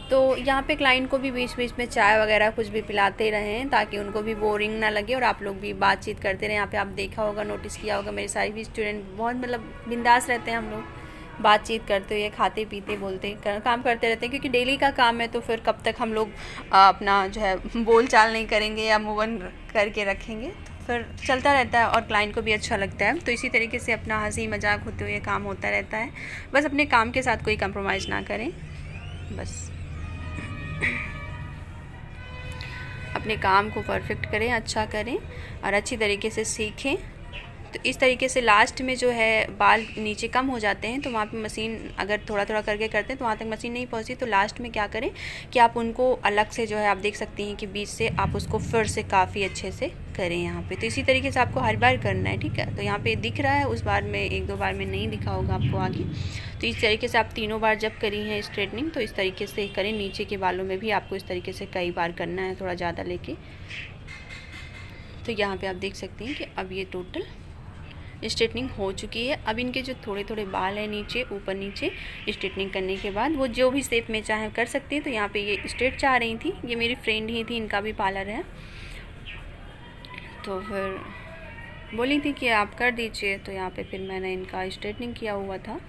तो यहाँ पे क्लाइंट को भी बीच बीच में चाय वगैरह कुछ भी पिलाते रहें, ताकि उनको भी बोरिंग ना लगे और आप लोग भी बातचीत करते रहें। यहाँ पे आप देखा होगा, नोटिस किया होगा, मेरे सारे भी स्टूडेंट बहुत मतलब बिंदास रहते हैं। हम लोग बातचीत करते हुए, खाते पीते बोलते काम करते रहते हैं, क्योंकि डेली का काम है। तो फिर कब तक हम लोग अपना जो है बोल चाल नहीं करेंगे या मूव ऑन करके रखेंगे। तो फिर चलता रहता है और क्लाइंट को भी अच्छा लगता है। तो इसी तरीके से अपना हंसी मजाक होते हुए काम होता रहता है। बस अपने काम के साथ कोई कंप्रोमाइज़ ना करें, बस अपने काम को परफेक्ट करें, अच्छा करें और अच्छी तरीके से सीखें। तो इस तरीके से लास्ट में जो है बाल नीचे कम हो जाते हैं, तो वहाँ पे मशीन अगर थोड़ा थोड़ा करके करते हैं तो वहाँ तक मशीन नहीं पहुँचती, तो लास्ट में क्या करें कि आप उनको अलग से जो है आप देख सकती हैं कि बीच से आप उसको फिर से काफ़ी अच्छे से करें यहाँ पे। तो इसी तरीके से आपको हर बार करना है, ठीक है। तो यहाँ पे दिख रहा है, उस बार में 1-2 बार में नहीं दिखा होगा आपको आगे। तो इस तरीके से आप 3 बार जब करी हैं स्ट्रेटनिंग, तो इस तरीके से करें। नीचे के बालों में भी आपको इस तरीके से कई बार करना है, थोड़ा ज़्यादा लेके। तो यहाँ पे आप देख सकते हैं कि अब ये टोटल स्ट्रेटनिंग हो चुकी है। अब इनके जो थोड़े थोड़े बाल हैं नीचे, ऊपर नीचे स्ट्रेटनिंग करने के बाद वो जो भी शेप में चाहे कर सकती है। तो यहाँ पे ये स्ट्रेट चाह रही थी, ये मेरी फ्रेंड ही थी, इनका भी पार्लर है, तो फिर बोली थी कि आप कर दीजिए। तो यहाँ पे फिर मैंने इनका स्ट्रेटनिंग किया हुआ था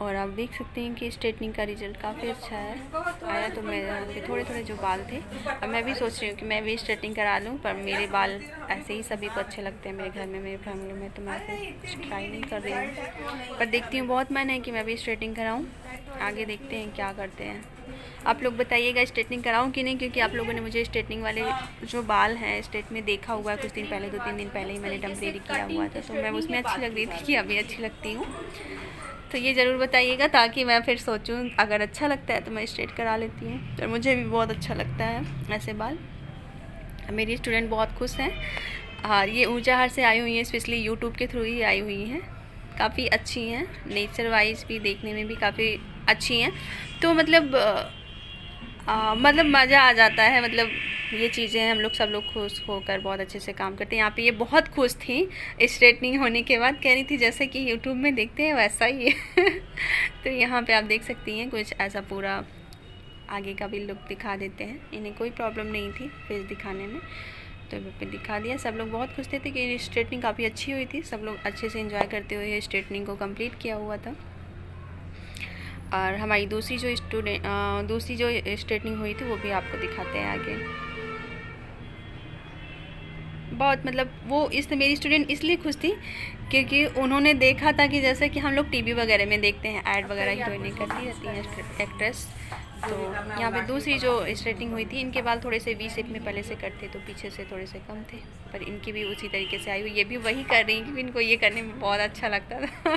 और आप देख सकते हैं कि स्ट्रेटनिंग का रिज़ल्ट काफ़ी अच्छा है आया। तो मेरे यहाँ पे थोड़े थोड़े जो बाल थे, अब मैं भी सोच रही हूँ कि मैं भी स्ट्रेटनिंग करा लूँ, पर मेरे बाल ऐसे ही सभी को अच्छे लगते हैं मेरे घर में, मेरी फैमिली में, तो मैं फिर ट्राई नहीं कर रही हूँ। पर देखती हूँ, बहुत मन है कि मैं भी स्ट्रेटनिंग कराऊँ। आगे देखते हैं क्या करते हैं। आप लोग बताइएगा स्ट्रेटनिंग कराऊँ कि नहीं, क्योंकि आप लोगों ने मुझे स्ट्रेटनिंग वाले जो बाल हैं स्ट्रेट में देखा हुआ है कुछ दिन पहले, 2-3 दिन पहले ही मैंने टेम्परेरी किया हुआ था, तो मैं उसमें अच्छी लग रही थी कि अभी अच्छी लगती हूँ। तो ये ज़रूर बताइएगा ताकि मैं फिर सोचूं, अगर अच्छा लगता है तो मैं स्ट्रेट करा लेती हूँ। तो मुझे भी बहुत अच्छा लगता है ऐसे बाल। मेरी स्टूडेंट बहुत खुश हैं और ये ऊंचाहार से आई हुई हैं, स्पेशली यूट्यूब के थ्रू ही आई हुई हैं। काफ़ी अच्छी हैं, नेचर वाइज भी देखने में भी काफ़ी अच्छी हैं। तो मतलब मज़ा आ जाता है। मतलब ये चीज़ें हम लोग सब लोग खुश होकर बहुत अच्छे से काम करते हैं। यहाँ पे ये बहुत खुश थी स्ट्रेटनिंग होने के बाद, कह रही थी जैसे कि यूट्यूब में देखते हैं वैसा ही है। तो यहाँ पे आप देख सकती हैं कुछ ऐसा पूरा आगे का भी लुक दिखा देते हैं। इन्हें कोई प्रॉब्लम नहीं थी फेस दिखाने में, तो पे दिखा दिया। सब लोग बहुत खुश थे कि स्ट्रेटनिंग काफ़ी अच्छी हुई थी। सब लोग अच्छे से एंजॉय करते हुए स्ट्रेटनिंग को कंप्लीट किया हुआ था। और हमारी दूसरी जो स्ट्रेटनिंग हुई थी वो भी आपको दिखाते हैं आगे। बहुत मतलब वो मेरी स्टूडेंट इसलिए खुश थी क्योंकि उन्होंने देखा था कि जैसे कि हम लोग टीवी वगैरह में देखते हैं, ऐड वगैरह हीरोइनें करती रहती हैं एक्ट्रेस। तो यहाँ पे दूसरी जो स्ट्रेटनिंग हुई थी, इनके बाल थोड़े से वी शेप में पहले से करते, तो पीछे से थोड़े से कम थे, पर इनकी भी उसी तरीके से आई हुई। ये भी वही कर रही क्योंकि इनको ये करने में बहुत अच्छा लगता था।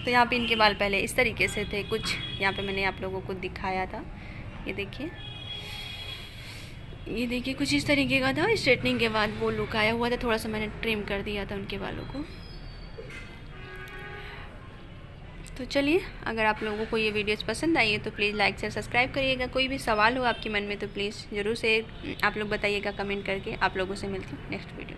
तो यहाँ पे इनके बाल पहले इस तरीके से थे कुछ, यहाँ पे मैंने आप लोगों को दिखाया था। ये देखिए कुछ इस तरीके का था। स्ट्रेटनिंग के बाद वो लुक आया हुआ था, थोड़ा सा मैंने ट्रिम कर दिया था उनके बालों को। तो चलिए, अगर आप लोगों को ये वीडियोस पसंद आई है तो प्लीज़ लाइक शेयर सब्सक्राइब करिएगा। कोई भी सवाल हो आपके मन में तो प्लीज़ ज़रूर से आप लोग बताइएगा कमेंट करके। आप लोगों से मिलती हूँ नेक्स्ट वीडियो।